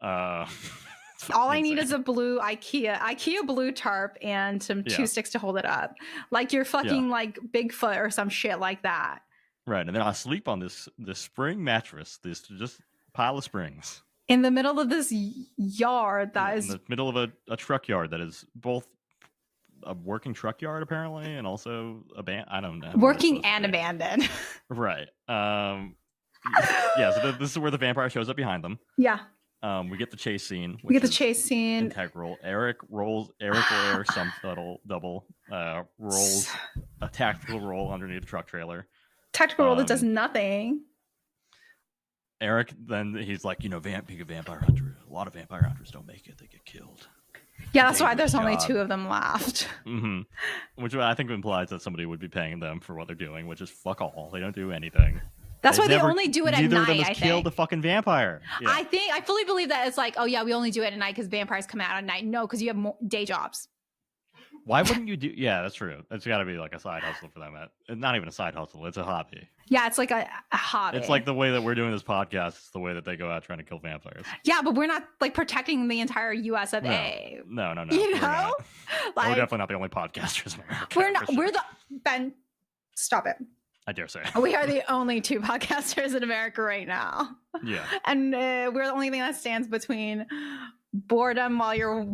All I need is a blue IKEA blue tarp and some two sticks to hold it up, like you're fucking like Bigfoot or some shit like that. Right, and then I sleep on this spring mattress, this just pile of springs in the middle of this yard that is in the middle of a truck yard that is both a working truck yard apparently, and also I don't know, working and abandoned. Right. So this is where the vampire shows up behind them. Yeah. We get the chase scene. We get the chase scene. Integral. Eric will air some double rolls a tactical roll underneath the truck trailer. Tactical roll that does nothing. Eric, then he's like, being a vampire hunter, a lot of vampire hunters don't make it; they get killed. Yeah, that's why there's only 2 of them left. Mm-hmm. Which I think implies that somebody would be paying them for what they're doing, which is fuck all. They don't do anything. That's why they only do it at night. Neither of them has killed a fucking vampire. Yeah. I fully believe that it's like, oh yeah, we only do it at night because vampires come out at night. No, because you have more day jobs. Why wouldn't you do? Yeah, that's true. It's got to be like a side hustle for them. It's not even a side hustle. It's a hobby. Yeah, it's like a hobby. It's like the way that we're doing this podcast. It's the way that they go out trying to kill vampires. Yeah, but we're not like protecting the entire U.S. of A. No. You know, we're definitely not the only podcasters in America. We're not. Sure. We're the Ben. Stop it. I dare say. We are the only 2 podcasters in America right now. Yeah. And we're the only thing that stands between boredom while you're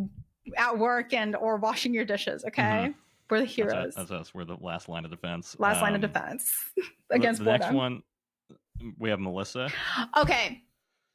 at work or washing your dishes, okay? Mm-hmm. We're the heroes. That's us. We're the last line of defense. Last line of defense against boredom. Next one, we have Melissa. Okay.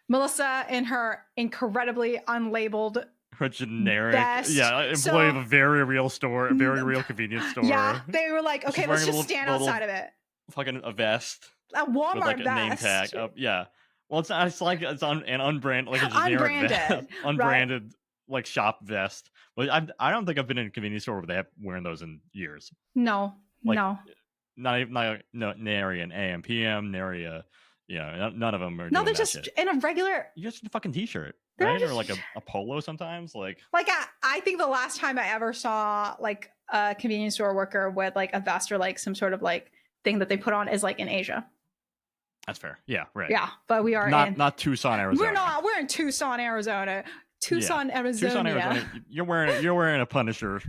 Melissa in her incredibly unlabeled her generic vest. Employee of a very real store, a very real convenience store. Yeah, they were like, okay, let's just stand outside of it. Fucking a vest. A Walmart with like vest. A name tag. Yeah. Well, it's on an unbranded, like a generic vest. Unbranded, right. Like shop vest. But I don't think I've been in a convenience store where they have wearing those in years. No. Not even nary an AM PM, nary a none of them are. No, they're just shit. In a regular. You're just in a fucking t-shirt, right? Or like a polo sometimes. Like I think the last time I ever saw like a convenience store worker with like a vest or like some sort of like thing that they put on is like in Asia. That's fair. Yeah, right. Yeah, but we are not Tucson, Arizona. We're in Tucson, Arizona. Tucson, Arizona. You're wearing a Punisher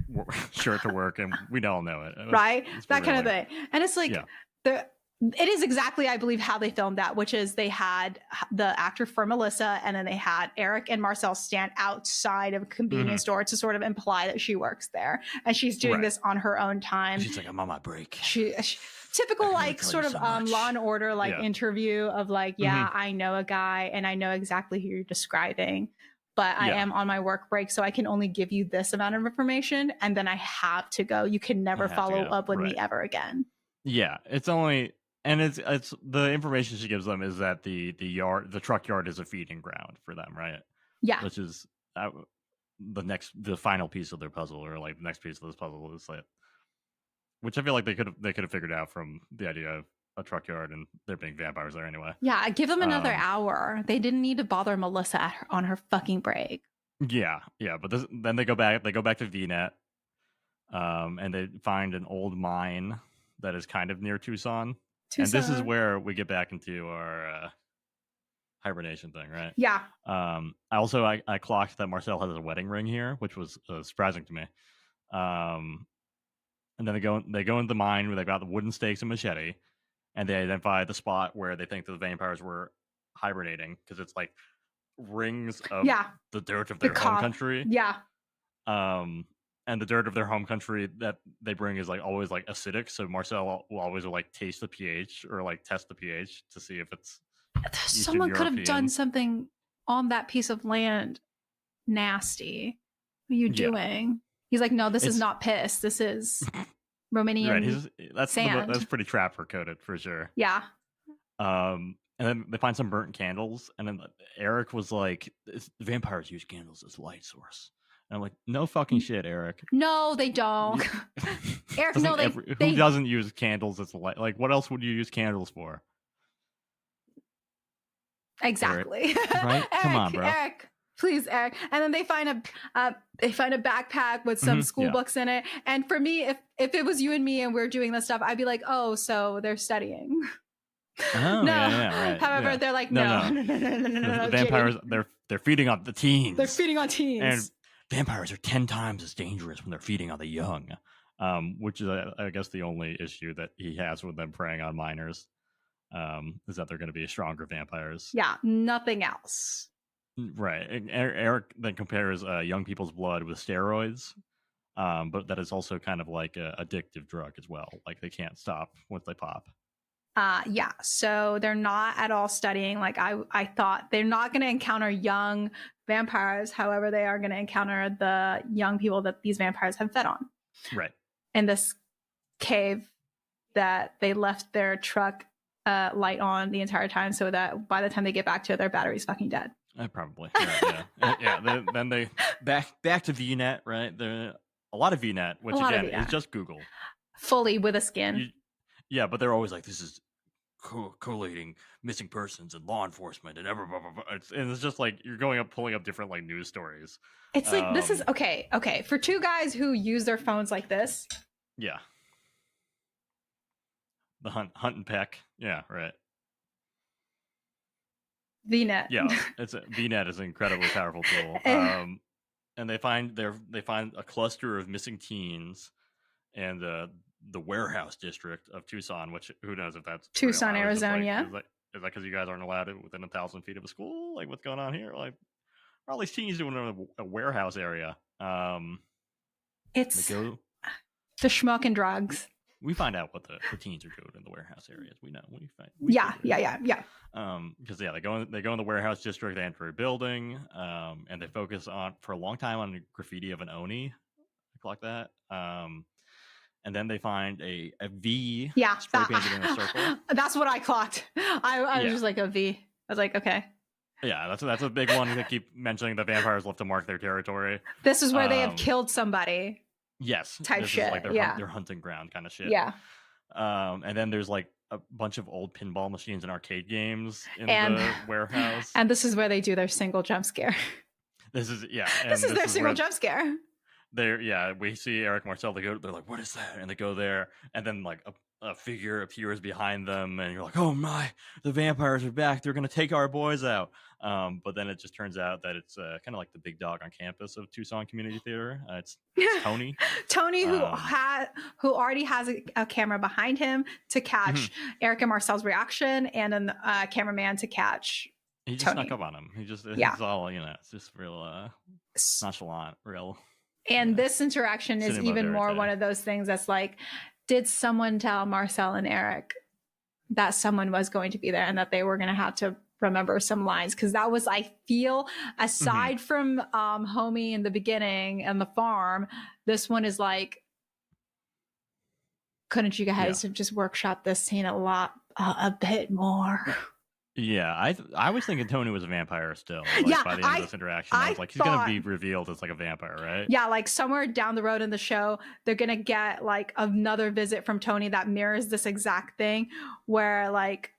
shirt to work, and we all know it. Right? That kind of thing. And it's like it is exactly, I believe, how they filmed that, which is they had the actor for Melissa, and then they had Eric and Marcel stand outside of a convenience store to sort of imply that she works there, and she's doing this on her own time. She's like, I'm on my break. She typical like sort of Law and Order like interview of like, I know a guy and I know exactly who you're describing, but I am on my work break, so I can only give you this amount of information, and then I have to go. You can never follow up with me ever again. Yeah, it's only. And it's the information she gives them is that the truck yard is a feeding ground for them, right? Yeah. Which is the final piece of their puzzle, or like the next piece of this puzzle is like, which I feel like they could have figured out from the idea of a truck yard and there being vampires there anyway. Yeah, give them another hour. They didn't need to bother Melissa on her fucking break. Yeah, but then they go back to VNet, and they find an old mine that is kind of near Tucson. And this is where we get back into our hibernation thing, right? Yeah. I clocked that Marcel has a wedding ring here, which was surprising to me. And then they go into the mine where they've got the wooden stakes and machete, and they identify the spot where they think the vampires were hibernating, because it's like rings of the dirt of their home country. Yeah. and the dirt of their home country that they bring is like always like acidic. So Marcel will always like taste the pH or like test the pH to see if it's someone could have done something on that piece of land nasty. What are you doing? He's like, no, this is not piss. This is Romanian sand. That's pretty trapper coded for sure. Yeah. And then they find some burnt candles, and then Eric was like, vampires use candles as light source. And I'm like, no fucking shit, Eric. No, they don't. Eric, no, who doesn't use candles as light? Like, what else would you use candles for? Exactly. Right? Come on, bro. Eric, please, Eric. And then they find a backpack with some school books in it. And for me, if it was you and me and we're doing this stuff, I'd be like, oh, so they're studying. Oh, no. Right. However, they're like, no. The vampires, they're feeding on the teens. They're feeding on teens. And vampires are 10 times as dangerous when they're feeding on the young, which is, I guess, the only issue that he has with them preying on minors, is that they're going to be stronger vampires. Yeah, nothing else. Right. Eric then compares young people's blood with steroids, but that is also kind of like an addictive drug as well. Like they can't stop once they pop. Yeah, so they're not at all studying. Like I thought they're not going to encounter young vampires. However, they are going to encounter the young people that these vampires have fed on. Right. In this cave that they left their truck light on the entire time, so that by the time they get back to it, their battery's fucking dead. Probably. Yeah. Then they back to VNet, right? A lot of VNet, which again is just Google. Fully with a skin. Yeah, but they're always like, this is collating missing persons and law enforcement and blah, blah, blah. And it's just like you're pulling up different like news stories. It's like this is okay. For two guys who use their phones like this. Yeah. The hunt and peck. Yeah, right. VNet. Yeah, VNet is an incredibly powerful tool. And they find a cluster of missing teens, and the warehouse district of Tucson, which who knows if that's Tucson, Arizona. Like, is that because you guys aren't allowed it within 1,000 feet of a school? Like, what's going on here? Like, what are all these teens doing in a warehouse area? It's the schmuck and drugs. We find out what the teens are doing in the warehouse areas. We know. Yeah. Because they go in the warehouse district. They enter a building, and they focus on for a long time on the graffiti of an Oni, like that. And then they find a V spray painted in a circle. That's what I clocked. I was just like a V. I was like, okay. Yeah, that's a big one. They keep mentioning the vampires love to mark their territory. This is where they have killed somebody. Yes. Type shit. Is like their hunting ground kind of shit. Yeah. And then there's like a bunch of old pinball machines and arcade games in the warehouse. And this is where they do their single jump scare. This is their single jump scare. We see Eric Marcel. They're like, what is that? And they go there, and then like a figure appears behind them, and you're like, oh my, the vampires are back. They're gonna take our boys out. But then it just turns out that it's kind of like the big dog on campus of Tucson Community Theater. It's Tony. Tony, who already has a camera behind him to catch Eric and Marcel's reaction, and then a cameraman to catch. He just snuck up on him. It's all it's just real nonchalant, real. And this interaction is even more one of those things that's like, did someone tell Marcel and Eric that someone was going to be there and that they were going to have to remember some lines? Because that was, I feel, aside from Homie in the beginning and the farm, this one is like, couldn't you guys have just workshopped this scene a bit more? Yeah, I was thinking Tony was a vampire still. By the end of this interaction, I was like, he's gonna be revealed as like a vampire, right? Yeah, like somewhere down the road in the show, they're gonna get like another visit from Tony that mirrors this exact thing, where like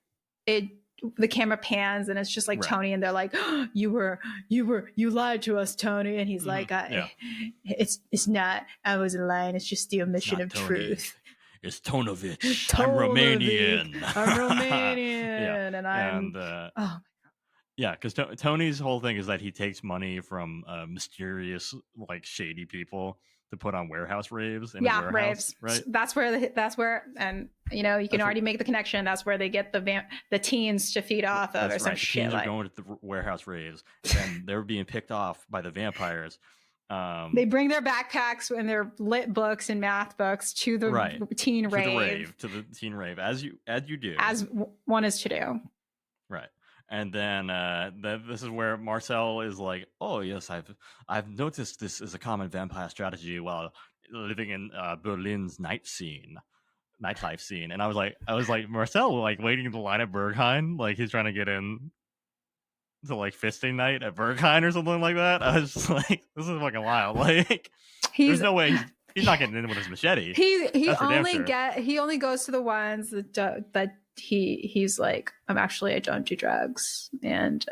the camera pans and it's just like Tony, and they're like, oh, you lied to us, Tony, and he's like, it's not, I wasn't lying, it's just the omission of Tony. Truth. It's Tonovich. I'm Romanian. And I'm. Oh my god. Yeah, because Tony's whole thing is that he takes money from mysterious, like shady people to put on warehouse raves. Raves. Right. That's where, and you know, you can already make the connection. That's where they get the teens to feed off of, or some shit. The teens are going to the warehouse raves, and they're being picked off by the vampires. They bring their backpacks and their lit books and math books to the teen rave. To the teen rave, as you do. As one is to do. Right. And then this is where Marcel is like, oh, yes, I've noticed this is a common vampire strategy while living in Berlin's nightlife scene. And I was like, Marcel, like, waiting in the line at Berghain, like, he's trying to get in to, like, fisting night at Berghain or something like that. I was just like, this is fucking wild. Like, there's no way he's not getting in with his machete. He only goes to the ones that he's like, I don't do drugs, and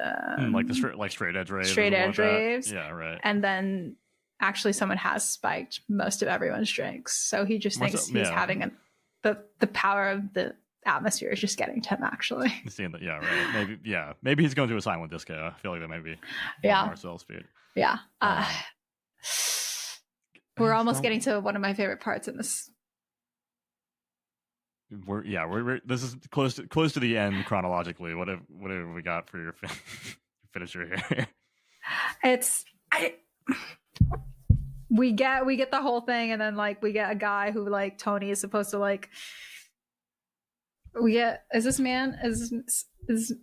like the straight edge raves. Yeah, right. And then actually someone has spiked most of everyone's drinks, so he just thinks he's having the power of the atmosphere is just getting to him, actually. Yeah, right. Maybe he's going to a silent disco. I feel like that might be Marcel's speed. Yeah. We're almost getting to one of my favorite parts in this. This is close to the end chronologically. What have we got for your finisher here? We get the whole thing, and then like we get a guy who like Tony is supposed to like. Is this man is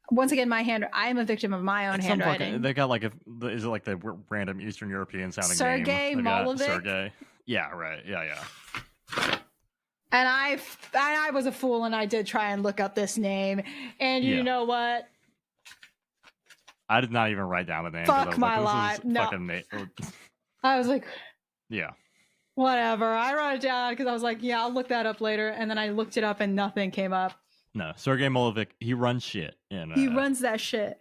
once again my hand. I am a victim of my own handwriting. They got like is it like the random Eastern European sounding Sergei name? Molovic. Sergei. Yeah, right. Yeah. And I was a fool, and I did try and look up this name. And you know what? I did not even write down the name. Fuck my life. No. I was like, yeah. Whatever. I wrote it down because I was like, yeah, I'll look that up later. And then I looked it up and nothing came up. No, Sergei Molovic, he runs shit. He runs that shit.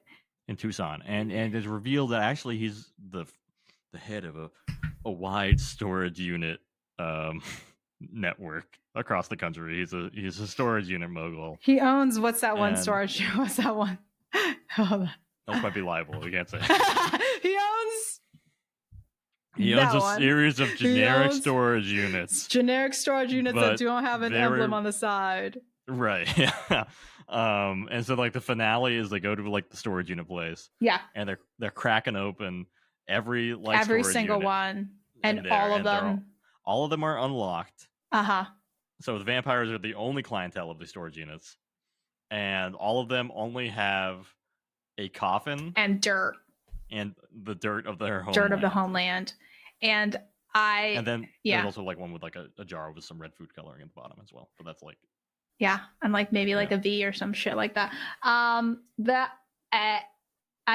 In Tucson. And it's revealed that actually he's the head of a wide storage unit network across the country. He's a storage unit mogul. He owns what's that one storage? What's that one? That might be liable. We can't say. He owns a series of generic storage units. Generic storage units that don't have an emblem on the side. Right. Yeah. And so like the finale is they go to like the storage unit place. Yeah. And they're cracking open every single one, and all of them are unlocked. Uh-huh. So the vampires are the only clientele of the storage units, and all of them only have a coffin and dirt. And the dirt of their homeland. Dirt of the homeland. And then there's also like one with like a jar with some red food coloring at the bottom as well. But that's like. Yeah. And like maybe like a V or some shit like that. I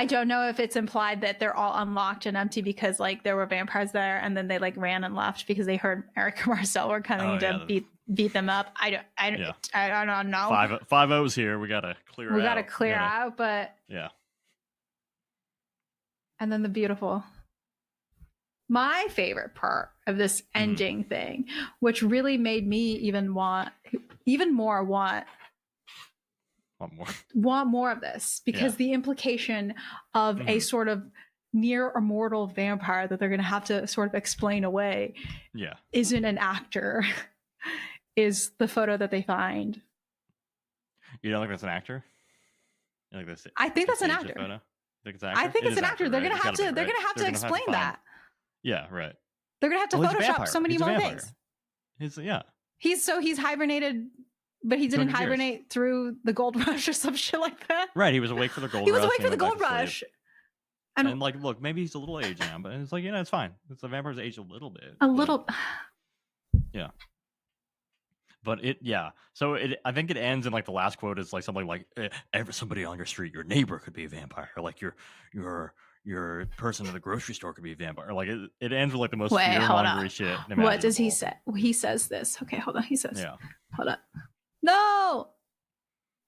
don't know if it's implied that they're all unlocked and empty because like there were vampires there and then they like ran and left because they heard Eric and Marcel were coming to beat them up. I don't know. 5-0's here. We gotta clear out, but yeah. And then my favorite part of this ending thing, which really made me even more want more of this, because the implication of a sort of near immortal vampire that they're going to have to sort of explain away isn't an actor, is the photo that they find. You don't think that's an actor? I think that's an actor. Photo? I think it's an actor. They're gonna have to. They're gonna have to explain that. Yeah, right. They're gonna have to Photoshop so many more things. He's hibernated, but he didn't hibernate through the gold rush or some shit like that. Right. He was awake for the gold rush. He was awake for the gold rush. And like, look, maybe he's a little aged now, but it's like, it's fine. It's the vampire's aged a little bit. Little. Yeah. But so I think it ends in like the last quote is like something like somebody on your street, your neighbor could be a vampire, or like your person in the grocery store could be a vampire. Like it ends with like the most fear-mongering shit. What does he say? He says this. Okay, hold on. He says, hold up. No.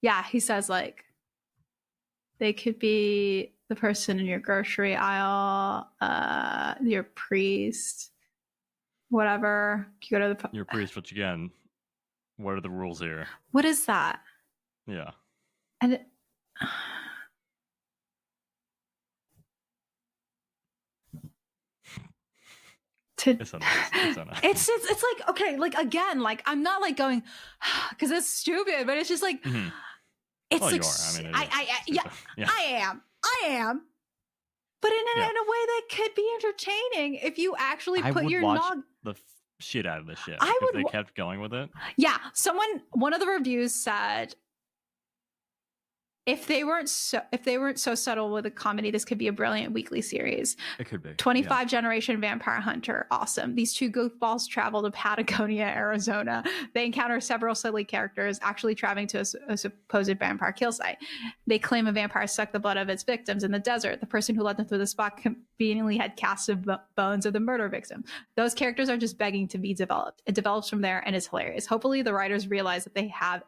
Yeah, he says like they could be the person in your grocery aisle, your priest, whatever. You go to your priest, which again. What are the rules here? What is that? Yeah. And it's like, okay, like again, like I'm not like going because it's stupid, but it's just like it's like you are. I am. but in a way that could be entertaining if you actually put your watch the shit out of this shit. If they kept going with it. Yeah, one of the reviews said, if they weren't so subtle with a comedy, this could be a brilliant weekly series. It could be. 25 generation vampire hunter. Awesome. These two goofballs travel to Patagonia, Arizona. They encounter several silly characters actually traveling to a supposed vampire kill site. They claim a vampire sucked the blood of its victims in the desert. The person who led them through the spot conveniently had casts of bones of the murder victim. Those characters are just begging to be developed. It develops from there and is hilarious. Hopefully the writers realize that they have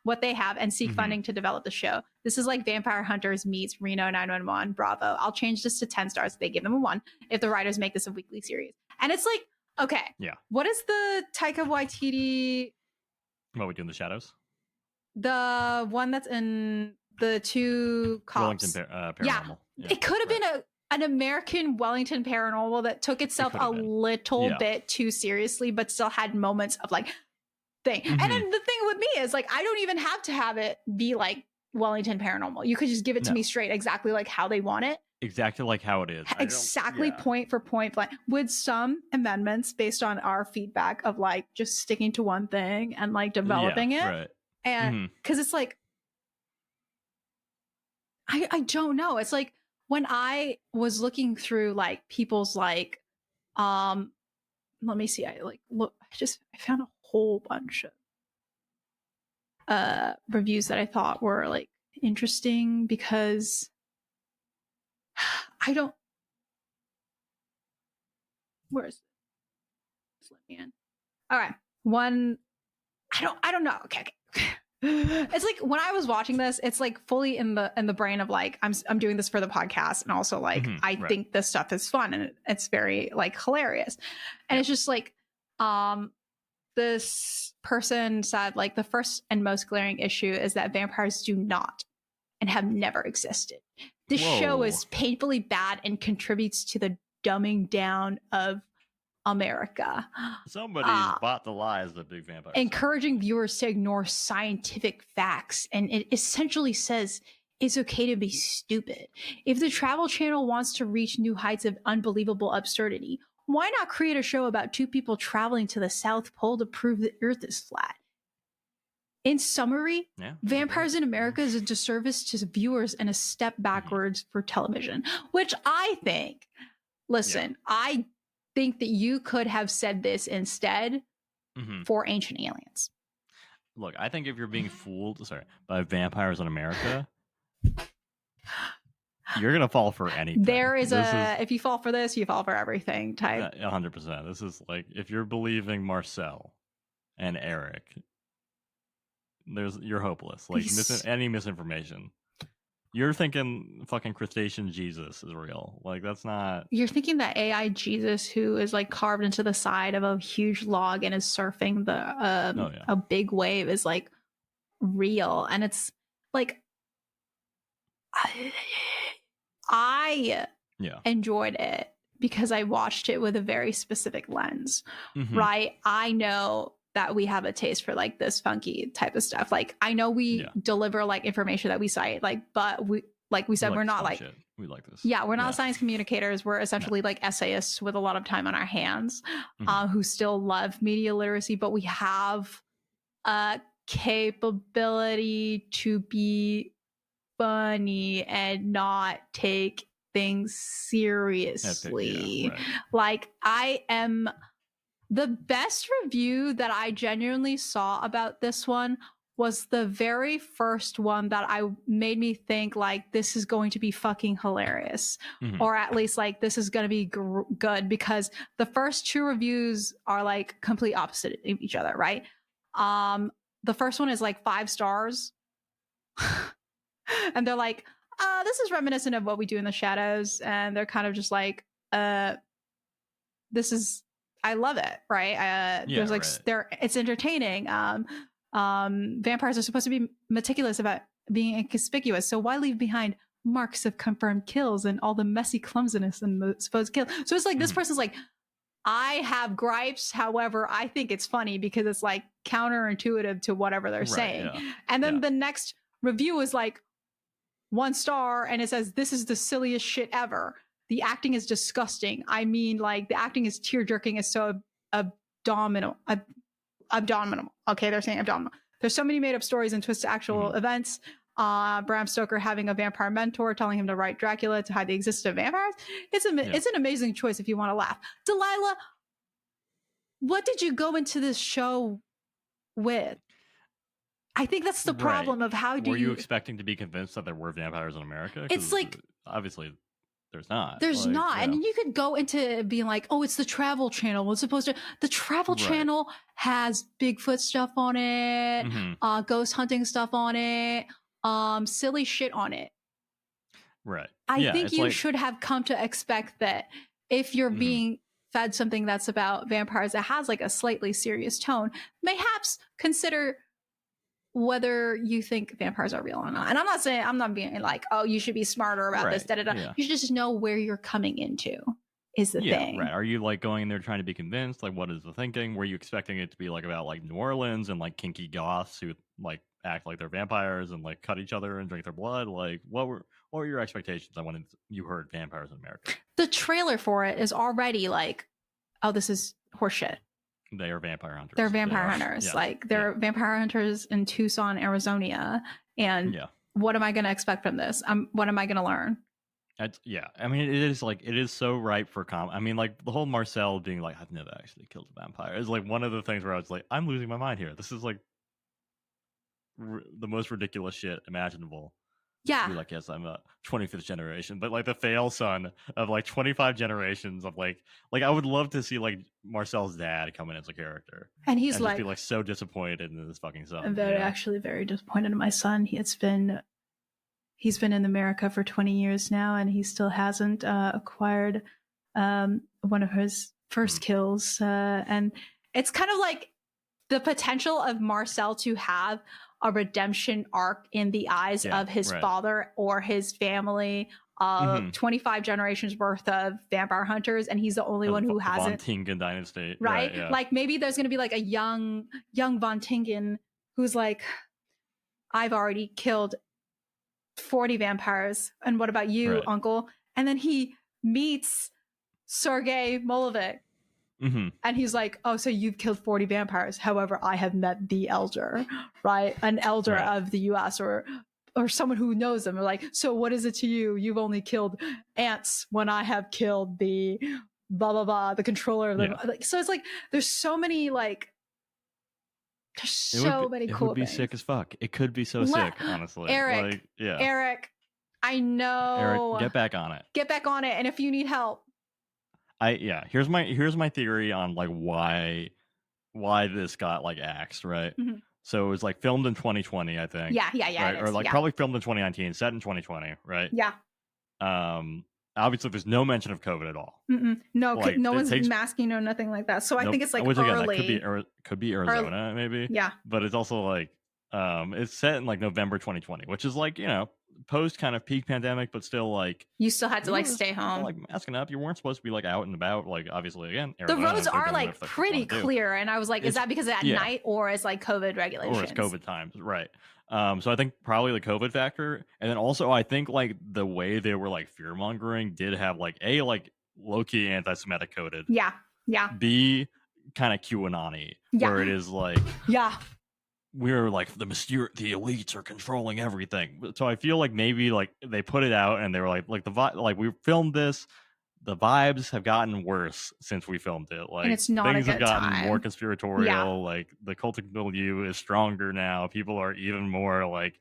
what they have and seek funding to develop the show. This is like Vampire Hunters meets Reno 911. Bravo. I'll change this to 10 stars. They give them a 1 if the writers make this a weekly series. And it's like, okay. Yeah. What is the Taika Waititi? What we do in the shadows? The one that's in the 2 cops. Wellington Paranormal. Yeah. It could have been an American Wellington Paranormal that took itself a little bit too seriously, but still had moments of like, thing. And then the thing with me is like, I don't even have to have it be like Wellington Paranormal. You could just give it to me straight, exactly like how they want it. Exactly like how it is. Exactly point for point, with some amendments based on our feedback of like just sticking to one thing and like developing it. Right. And because it's like, I don't know. It's like when I was looking through like people's like, let me see. I found a whole bunch of reviews that I thought were like interesting because I don't. Where is it? Just let me in. All right, one. I don't know. Okay. It's like when I was watching this, it's like fully in the brain of like I'm doing this for the podcast, and also like I think this stuff is fun and it's very like hilarious, and it's just like this person said like the first and most glaring issue is that vampires do not and have never existed. This show is painfully bad and contributes to the dumbing down of America. Somebody's bought the lies that big vampires encouraging viewers to ignore scientific facts, and it essentially says it's okay to be stupid. If the Travel Channel wants to reach new heights of unbelievable absurdity, why not create a show about 2 people traveling to the South Pole to prove the Earth is flat? In summary, Vampires in America is a disservice to viewers and a step backwards for television, which I think, I think that you could have said this instead for Ancient Aliens. Look, I think if you're being fooled, by vampires in America, you're gonna fall for anything. There is if you fall for this, you fall for everything type. 100%. This is like if you're believing Marcel and Eric, you're hopeless. Like any misinformation. You're thinking fucking crustacean Jesus is real. Like that's not. You're thinking that AI Jesus who is like carved into the side of a huge log and is surfing a big wave is like real, and it's like I enjoyed it because I watched it with a very specific lens, right? I know that we have a taste for like this funky type of stuff. Like I know we deliver like information that we cite, like, but we said, we're not like, shit. We like this. Yeah. We're not science communicators. We're essentially like essayists with a lot of time on our hands, who still love media literacy, but we have a capability to be funny and not take things seriously. Like the best review that I genuinely saw about this one was the very first one that made me think like this is going to be fucking hilarious, or at least like this is going to be good, because the first 2 reviews are like complete opposite of each other, right? The first one is like 5 stars. And they're like, this is reminiscent of what we do in the shadows. And they're kind of just like, this is, I love it. Right. There's like, it's entertaining. Vampires are supposed to be meticulous about being inconspicuous. So why leave behind marks of confirmed kills and all the messy clumsiness and the supposed kill? So it's like, this person's like, I have gripes. However, I think it's funny because it's like counterintuitive to whatever they're saying. Yeah. And then the next review is like 1 star and it says, this is the silliest shit ever. the acting is disgusting. I mean, like the acting is tear jerking, is so abdominal. Okay, they're saying abdominal. There's so many made up stories and twists to actual events. Bram Stoker having a vampire mentor telling him to write Dracula to hide the existence of vampires. It's an amazing choice if you want to laugh. Delilah, what did you go into this show with? I think that's the problem of how do were you expecting to be convinced that there were vampires in America? It's like, obviously there's not. There's not. Yeah. And you could go into being like, oh, it's the Travel Channel. It's supposed to, the Travel Channel has Bigfoot stuff on it, ghost hunting stuff on it, silly shit on it. Right. I think you should have come to expect that if you're being fed something that's about vampires that has like a slightly serious tone, mayhaps consider whether you think vampires are real or not. And I'm not saying, I'm not being like, oh, you should be smarter about this, Yeah. You should just know where you're coming into is the thing. Right. Are you like going there trying to be convinced? Like, what is the thinking? Were you expecting it to be like about like New Orleans and like kinky goths who like act like they're vampires and like cut each other and drink their blood? Like, what were your expectations when you heard vampires in America? The trailer for it is already like, oh, this is horseshit. They are vampire hunters. They're vampire hunters. Yes. Like they're vampire hunters in Tucson, Arizona. And what am I going to expect from this? What am I going to learn? I mean, it is so ripe for I mean, like the whole Marcel being like, I've never actually killed a vampire is like one of the things where I was like, I'm losing my mind here. This is like the most ridiculous shit imaginable. Yeah. You're like, yes, I'm a 25th generation, but like the fail son of like 25 generations of like I would love to see like Marcel's dad come in as a character, and he's like, just be like so disappointed in this fucking son. I'm actually very disappointed in my son. He's been in America for 20 years now, and he still hasn't acquired one of his first kills, and it's kind of like the potential of Marcel to have a redemption arc in the eyes of his father or his family of 25 generations worth of vampire hunters, and he's the only one who hasn't. Von Tingen dynasty, right? Like maybe there's going to be like a young Von Tingen who's like, I've already killed 40 vampires, and what about you, uncle? And then he meets Sergei Molovic. And he's like, oh, so you've killed 40 vampires. However, I have met the elder, right? An elder of the US or someone who knows them. They're like, so what is it to you? You've only killed ants when I have killed the blah, blah, blah, the controller. Like, so it's like, there's so many like, there's so many cool things. It would be sick as fuck. It could be so sick, honestly. Eric, I know. Eric, get back on it. Get back on it. And if you need help, here's my theory on like why this got like axed, right? So it was like filmed in 2020, I think. Yeah. Right? Or like probably filmed in 2019, set in 2020, right? Yeah. Obviously there's no mention of COVID at all. No, like, no one's masking or nothing like that. So I think it's like early. Again, could be Arizona, maybe. Yeah. But it's also like it's set in like November 2020, which is like, post kind of peak pandemic, but still like you still had to like stay home, like masking up. You weren't supposed to be like out and about. Like obviously, again, Arizona, the roads are like pretty clear, and I was like, is that because at night or it's like COVID regulations? Or it's COVID times, right? So I think probably the COVID factor, and then also I think like the way they were like fear mongering did have like a like low-key anti-Semitic coded, yeah, B kind of QAnon-y, where it is like we're like the elites are controlling everything. So I feel like maybe like they put it out and they were like we filmed this. The vibes have gotten worse since we filmed it. Like and it's not things a have good gotten time. More conspiratorial. Yeah. Like the cultic milieu is stronger now. People are even more like.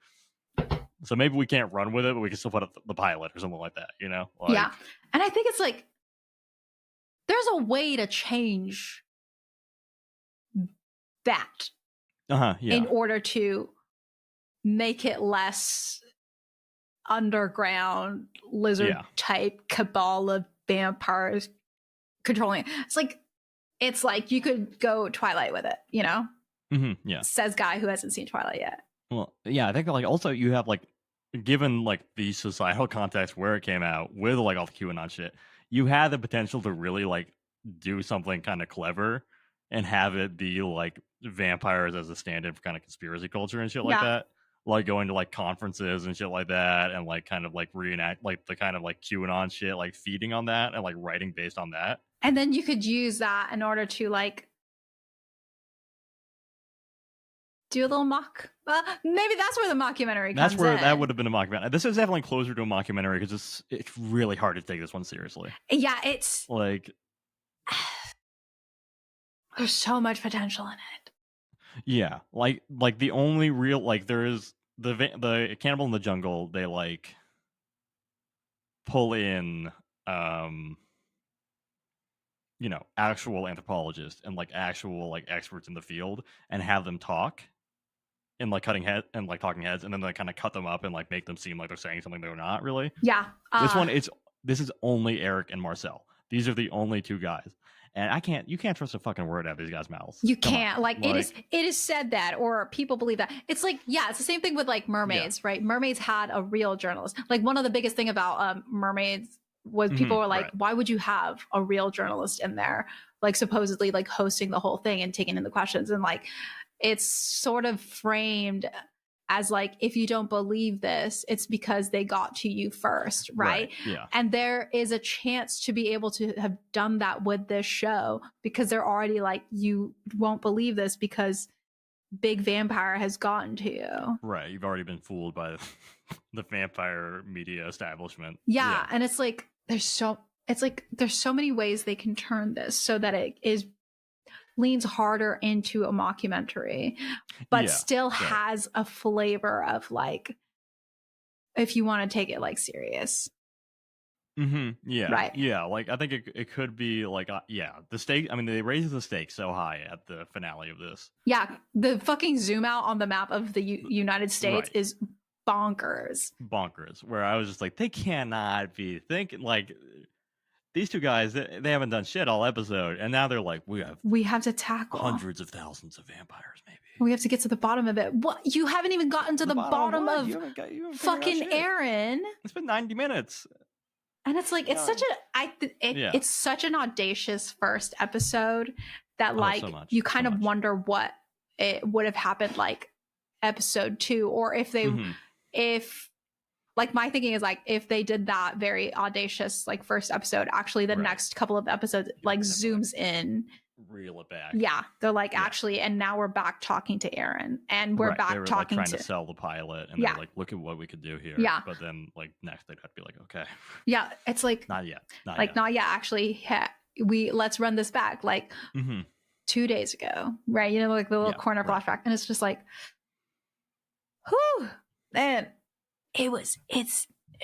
So maybe we can't run with it, but we can still put up the pilot or something like that. Like, yeah, and I think it's like there's a way to change that. In order to make it less underground lizard type cabal of vampires controlling it. It's like you could go Twilight with it, says guy who hasn't seen Twilight yet. Well, I think like also you have like given like the societal context where it came out with like all the QAnon shit, you had the potential to really like do something kind of clever and have it be like vampires as a stand-in for kind of conspiracy culture and shit like that. like going to like conferences and shit like that, and like kind of like reenact like the kind of like QAnon shit, like feeding on that and like writing based on that. And then you could use that in order to like do a little mock. Maybe that's where the mockumentary comes in. That's where that would have been a mockumentary. This is definitely closer to a mockumentary because it's really hard to take this one seriously. Yeah, it's like there's so much potential in it. Yeah, like the only real like there is the Cannibal in the Jungle. They like pull in you know, actual anthropologists and like actual like experts in the field and have them talk in like talking heads, and then they kind of cut them up and like make them seem like they're saying something they're not really. Yeah. This is only Eric and Marcel. These are the only two guys. And you can't trust a fucking word out of these guys' mouths. You can't. Like it is said that, or people believe that. It's like, yeah, it's the same thing with like mermaids, right? Mermaids had a real journalist. Like one of the biggest thing about mermaids was people were like, why would you have a real journalist in there? Like supposedly like hosting the whole thing and taking in the questions. And like, it's sort of framed as like, if you don't believe this, it's because they got to you first, right? Yeah. And there is a chance to be able to have done that with this show because they're already like, you won't believe this because big vampire has gotten to you. Right. You've already been fooled by the vampire media establishment. Yeah. And it's like, there's so many ways they can turn this so that it leans harder into a mockumentary, but still has a flavor of like, if you want to take it like serious. Yeah. Right. Yeah. Like I think it could be like, the stake. I mean, they raised the stakes so high at the finale of this. Yeah. The fucking zoom out on the map of the United States is bonkers. Where I was just like, they cannot be thinking like, these two guys, they haven't done shit all episode, and now they're like, we have to tackle hundreds of thousands of vampires, maybe. We have to get to the bottom of it. What? You haven't even gotten to the bottom of you haven't fucking Aaron. It's been 90 minutes. And it's like, it's such an audacious first episode that like, you kind of wonder what it would have happened like episode 2, or if they, like my thinking is like if they did that very audacious like first episode, actually the next couple of episodes like zooms in, reel it back. Yeah, they're like actually, and now we're back talking to Aaron, and we're back talking like, trying to sell the pilot, and they're like, look at what we could do here. Yeah, but then like next they'd have to be like, okay. Yeah, it's like not yet. Not yet. Actually, let's run this back like 2 days ago, right? You know, like the little corner flashback, and it's just like, whew, man.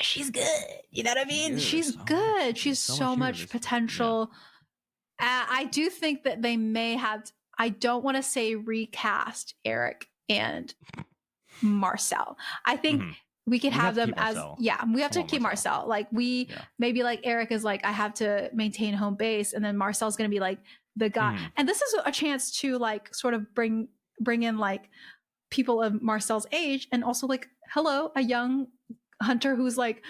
She's good. You know what I mean? She's good. She's so much potential. Yeah. I do think that they may have, I don't want to say recast Eric and Marcel. I think we could have them as, we have to keep Marcel. Like maybe like Eric is like, I have to maintain home base. And then Marcel's going to be like the guy. And this is a chance to like sort of bring in like people of Marcel's age, and also like, hello, a young hunter who's like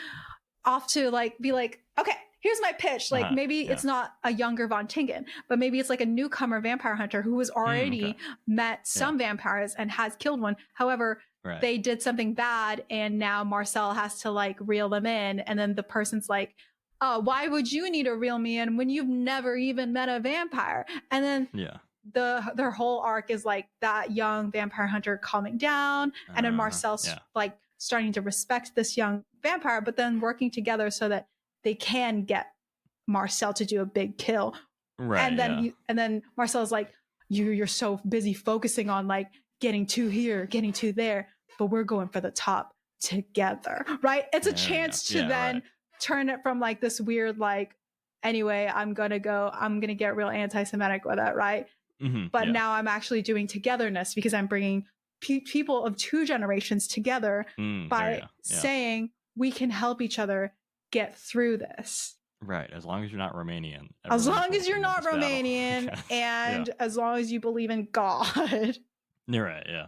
off to like be like, okay, here's my pitch. Like maybe it's not a younger Von Tingen, but maybe it's like a newcomer vampire hunter who has already met some vampires and has killed one. However, they did something bad, and now Marcel has to like reel them in. And then the person's like, oh, why would you need to reel me in when you've never even met a vampire? And then their whole arc is like that young vampire hunter calming down, and then Marcel's like starting to respect this young vampire, but then working together so that they can get Marcel to do a big kill. And then Marcel's like, you're so busy focusing on like getting to here, getting to there, but we're going for the top together, right? It's a chance to then turn it from like this weird like, anyway, I'm gonna get real anti-Semitic with it, right? But now I'm actually doing togetherness because I'm bringing people of two generations together by saying we can help each other get through this. Right. As long as you're not Romanian. As long as you're not Romanian and as long as you believe in God. You're right. Yeah.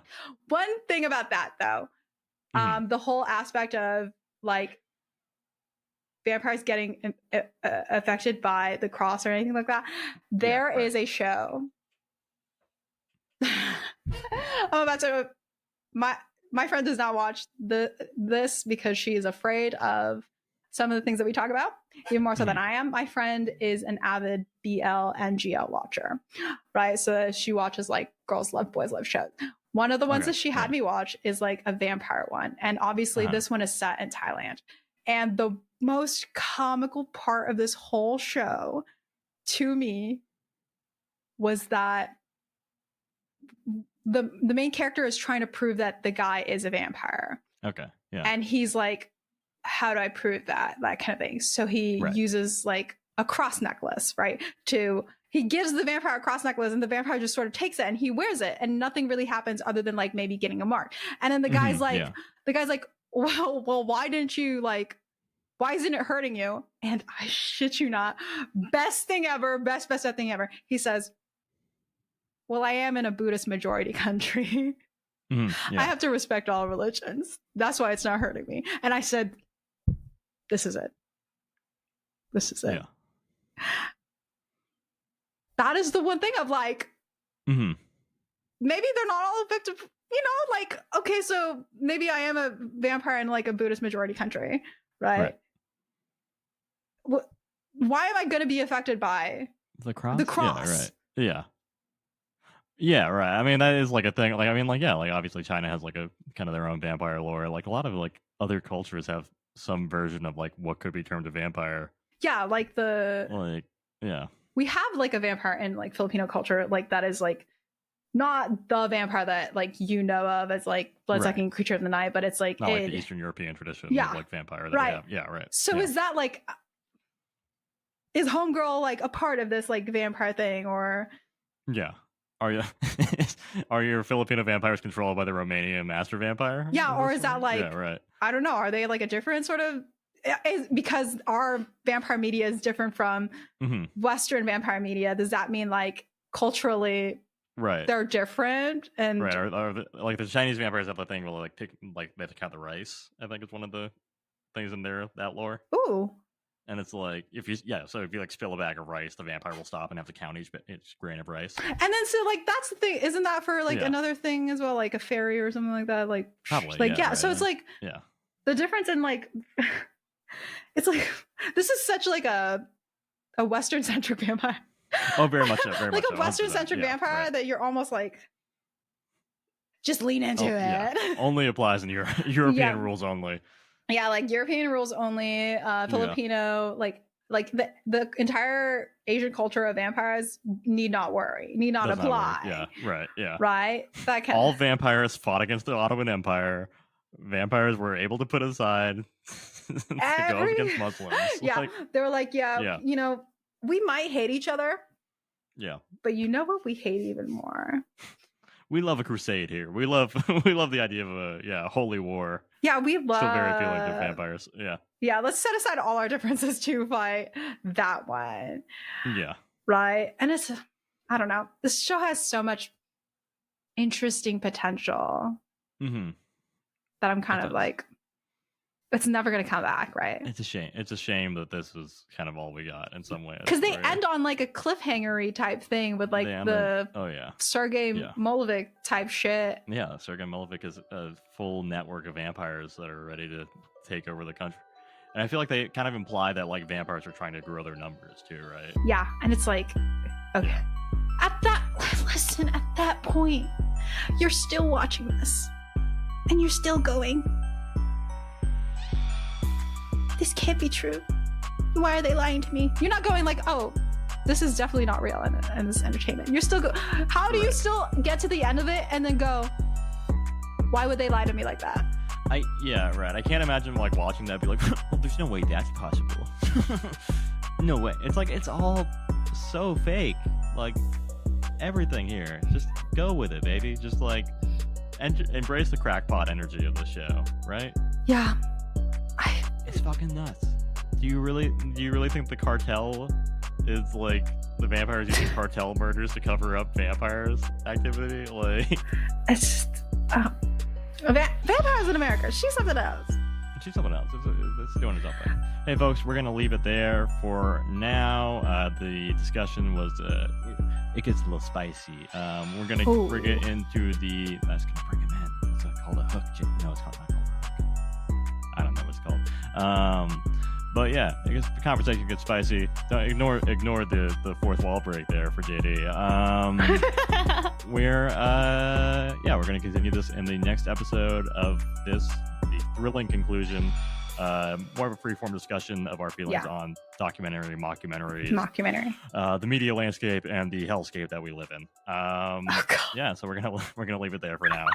One thing about that though, the whole aspect of like vampires getting affected by the cross or anything like that. There is a show. I'm about to my friend does not watch this because she is afraid of some of the things that we talk about, even more so than I am. My friend is an avid BL and GL watcher, right? So she watches like Girls Love, Boys Love shows. One of the ones that she had me watch is like a vampire one. And obviously this one is set in Thailand. And the most comical part of this whole show to me was that the main character is trying to prove that the guy is a vampire. Okay. Yeah. And he's like, how do I prove that? That kind of thing. So he uses like a cross necklace, right? He gives the vampire a cross necklace and the vampire just sort of takes it and he wears it and nothing really happens other than like maybe getting a mark. And then the guy's like, well, why didn't you like, why isn't it hurting you? And I shit you not, best thing ever, best thing ever. He says, well, I am in a Buddhist majority country. I have to respect all religions. That's why it's not hurting me. And I said, this is it. This is it. Yeah. That is the one thing of like, maybe they're not all victim, you know, like, okay, so maybe I am a vampire in like a Buddhist majority country, right? Why am I going to be affected by the cross? Yeah, right. Yeah. Yeah, right. I mean, that is like a thing. Like, I mean, like, yeah, like obviously China has like a kind of their own vampire lore. Like a lot of like other cultures have some version of like what could be termed a vampire. Yeah, like we have like a vampire in like Filipino culture, like that is like not the vampire that like you know of as like blood-sucking creature of the night, but it's like not like the Eastern European tradition of like vampire that we have. Yeah, right. So is that like is Homegirl like a part of this like vampire thing or? Yeah. Are your Filipino vampires controlled by the Romanian master vampire? Yeah, or is that like I don't know, are they like a different sort of because our vampire media is different from Western vampire media, does that mean like culturally they're different? And or like the Chinese vampires have the thing where like they have to count the rice, I think is one of the things in that lore. Ooh. And it's like if you like spill a bag of rice, the vampire will stop and have to count each grain of rice. And then so like that's the thing, isn't that for like another thing as well, like a fairy or something like that? Like probably like so it's like the difference in like it's like this is such like a Western centric vampire. Oh, very much so. Very like much a Western centric vampire that you're almost like just lean into it. Yeah. Only applies in European rules only. Yeah, like European rules only, Filipino, like the entire Asian culture of vampires need not worry, need not apply. Yeah, right, yeah. Right? That kind all vampires fought against the Ottoman Empire. Vampires were able to put aside to go against Muslims. Yeah, like, they were like, you know, we might hate each other. Yeah. But you know what we hate even more? We love a crusade here. We love the idea of a holy war. Yeah, we love still very appealing to vampires. Yeah. Yeah, let's set aside all our differences to fight that one. Yeah. Right? And it's I don't know. This show has so much interesting potential. That I'm kind of like it's never going to come back, right? It's a shame. It's a shame that this is kind of all we got in some ways. Because they end on like a cliffhanger-y type thing with like the Sergei Molovic type shit. Yeah, Sergei Molovic is a full network of vampires that are ready to take over the country. And I feel like they kind of imply that like vampires are trying to grow their numbers too, right? Yeah, and it's like, okay. At that point, you're still watching this. And you're still going, this can't be true. Why are they lying to me? You're not going like, oh, this is definitely not real and this is entertainment. You're still how do you still get to the end of it and then go, why would they lie to me like that? I can't imagine like watching that and be like, well, there's no way that's possible. No way. It's like it's all so fake. Like everything here. Just go with it, baby. Just like embrace the crackpot energy of the show, right? Yeah. It's fucking nuts. Do you really think the cartel is like the vampires using cartel murders to cover up vampires activity? Like it's just vampires in America. She's something else. It's doing its own thing. Hey folks, we're gonna leave it there for now. The discussion was it gets a little spicy. We're gonna get into the that's gonna bring him in. So called a hook. No, it's not called a hook. I don't know what it's called. But yeah, I guess the conversation gets spicy. Don't ignore the fourth wall break there for JD. We're gonna continue this in the next episode of this, the thrilling conclusion. More of a free-form discussion of our feelings on documentary, mockumentary, the media landscape, and the hellscape that we live in. So we're gonna leave it there for now,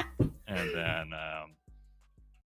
and then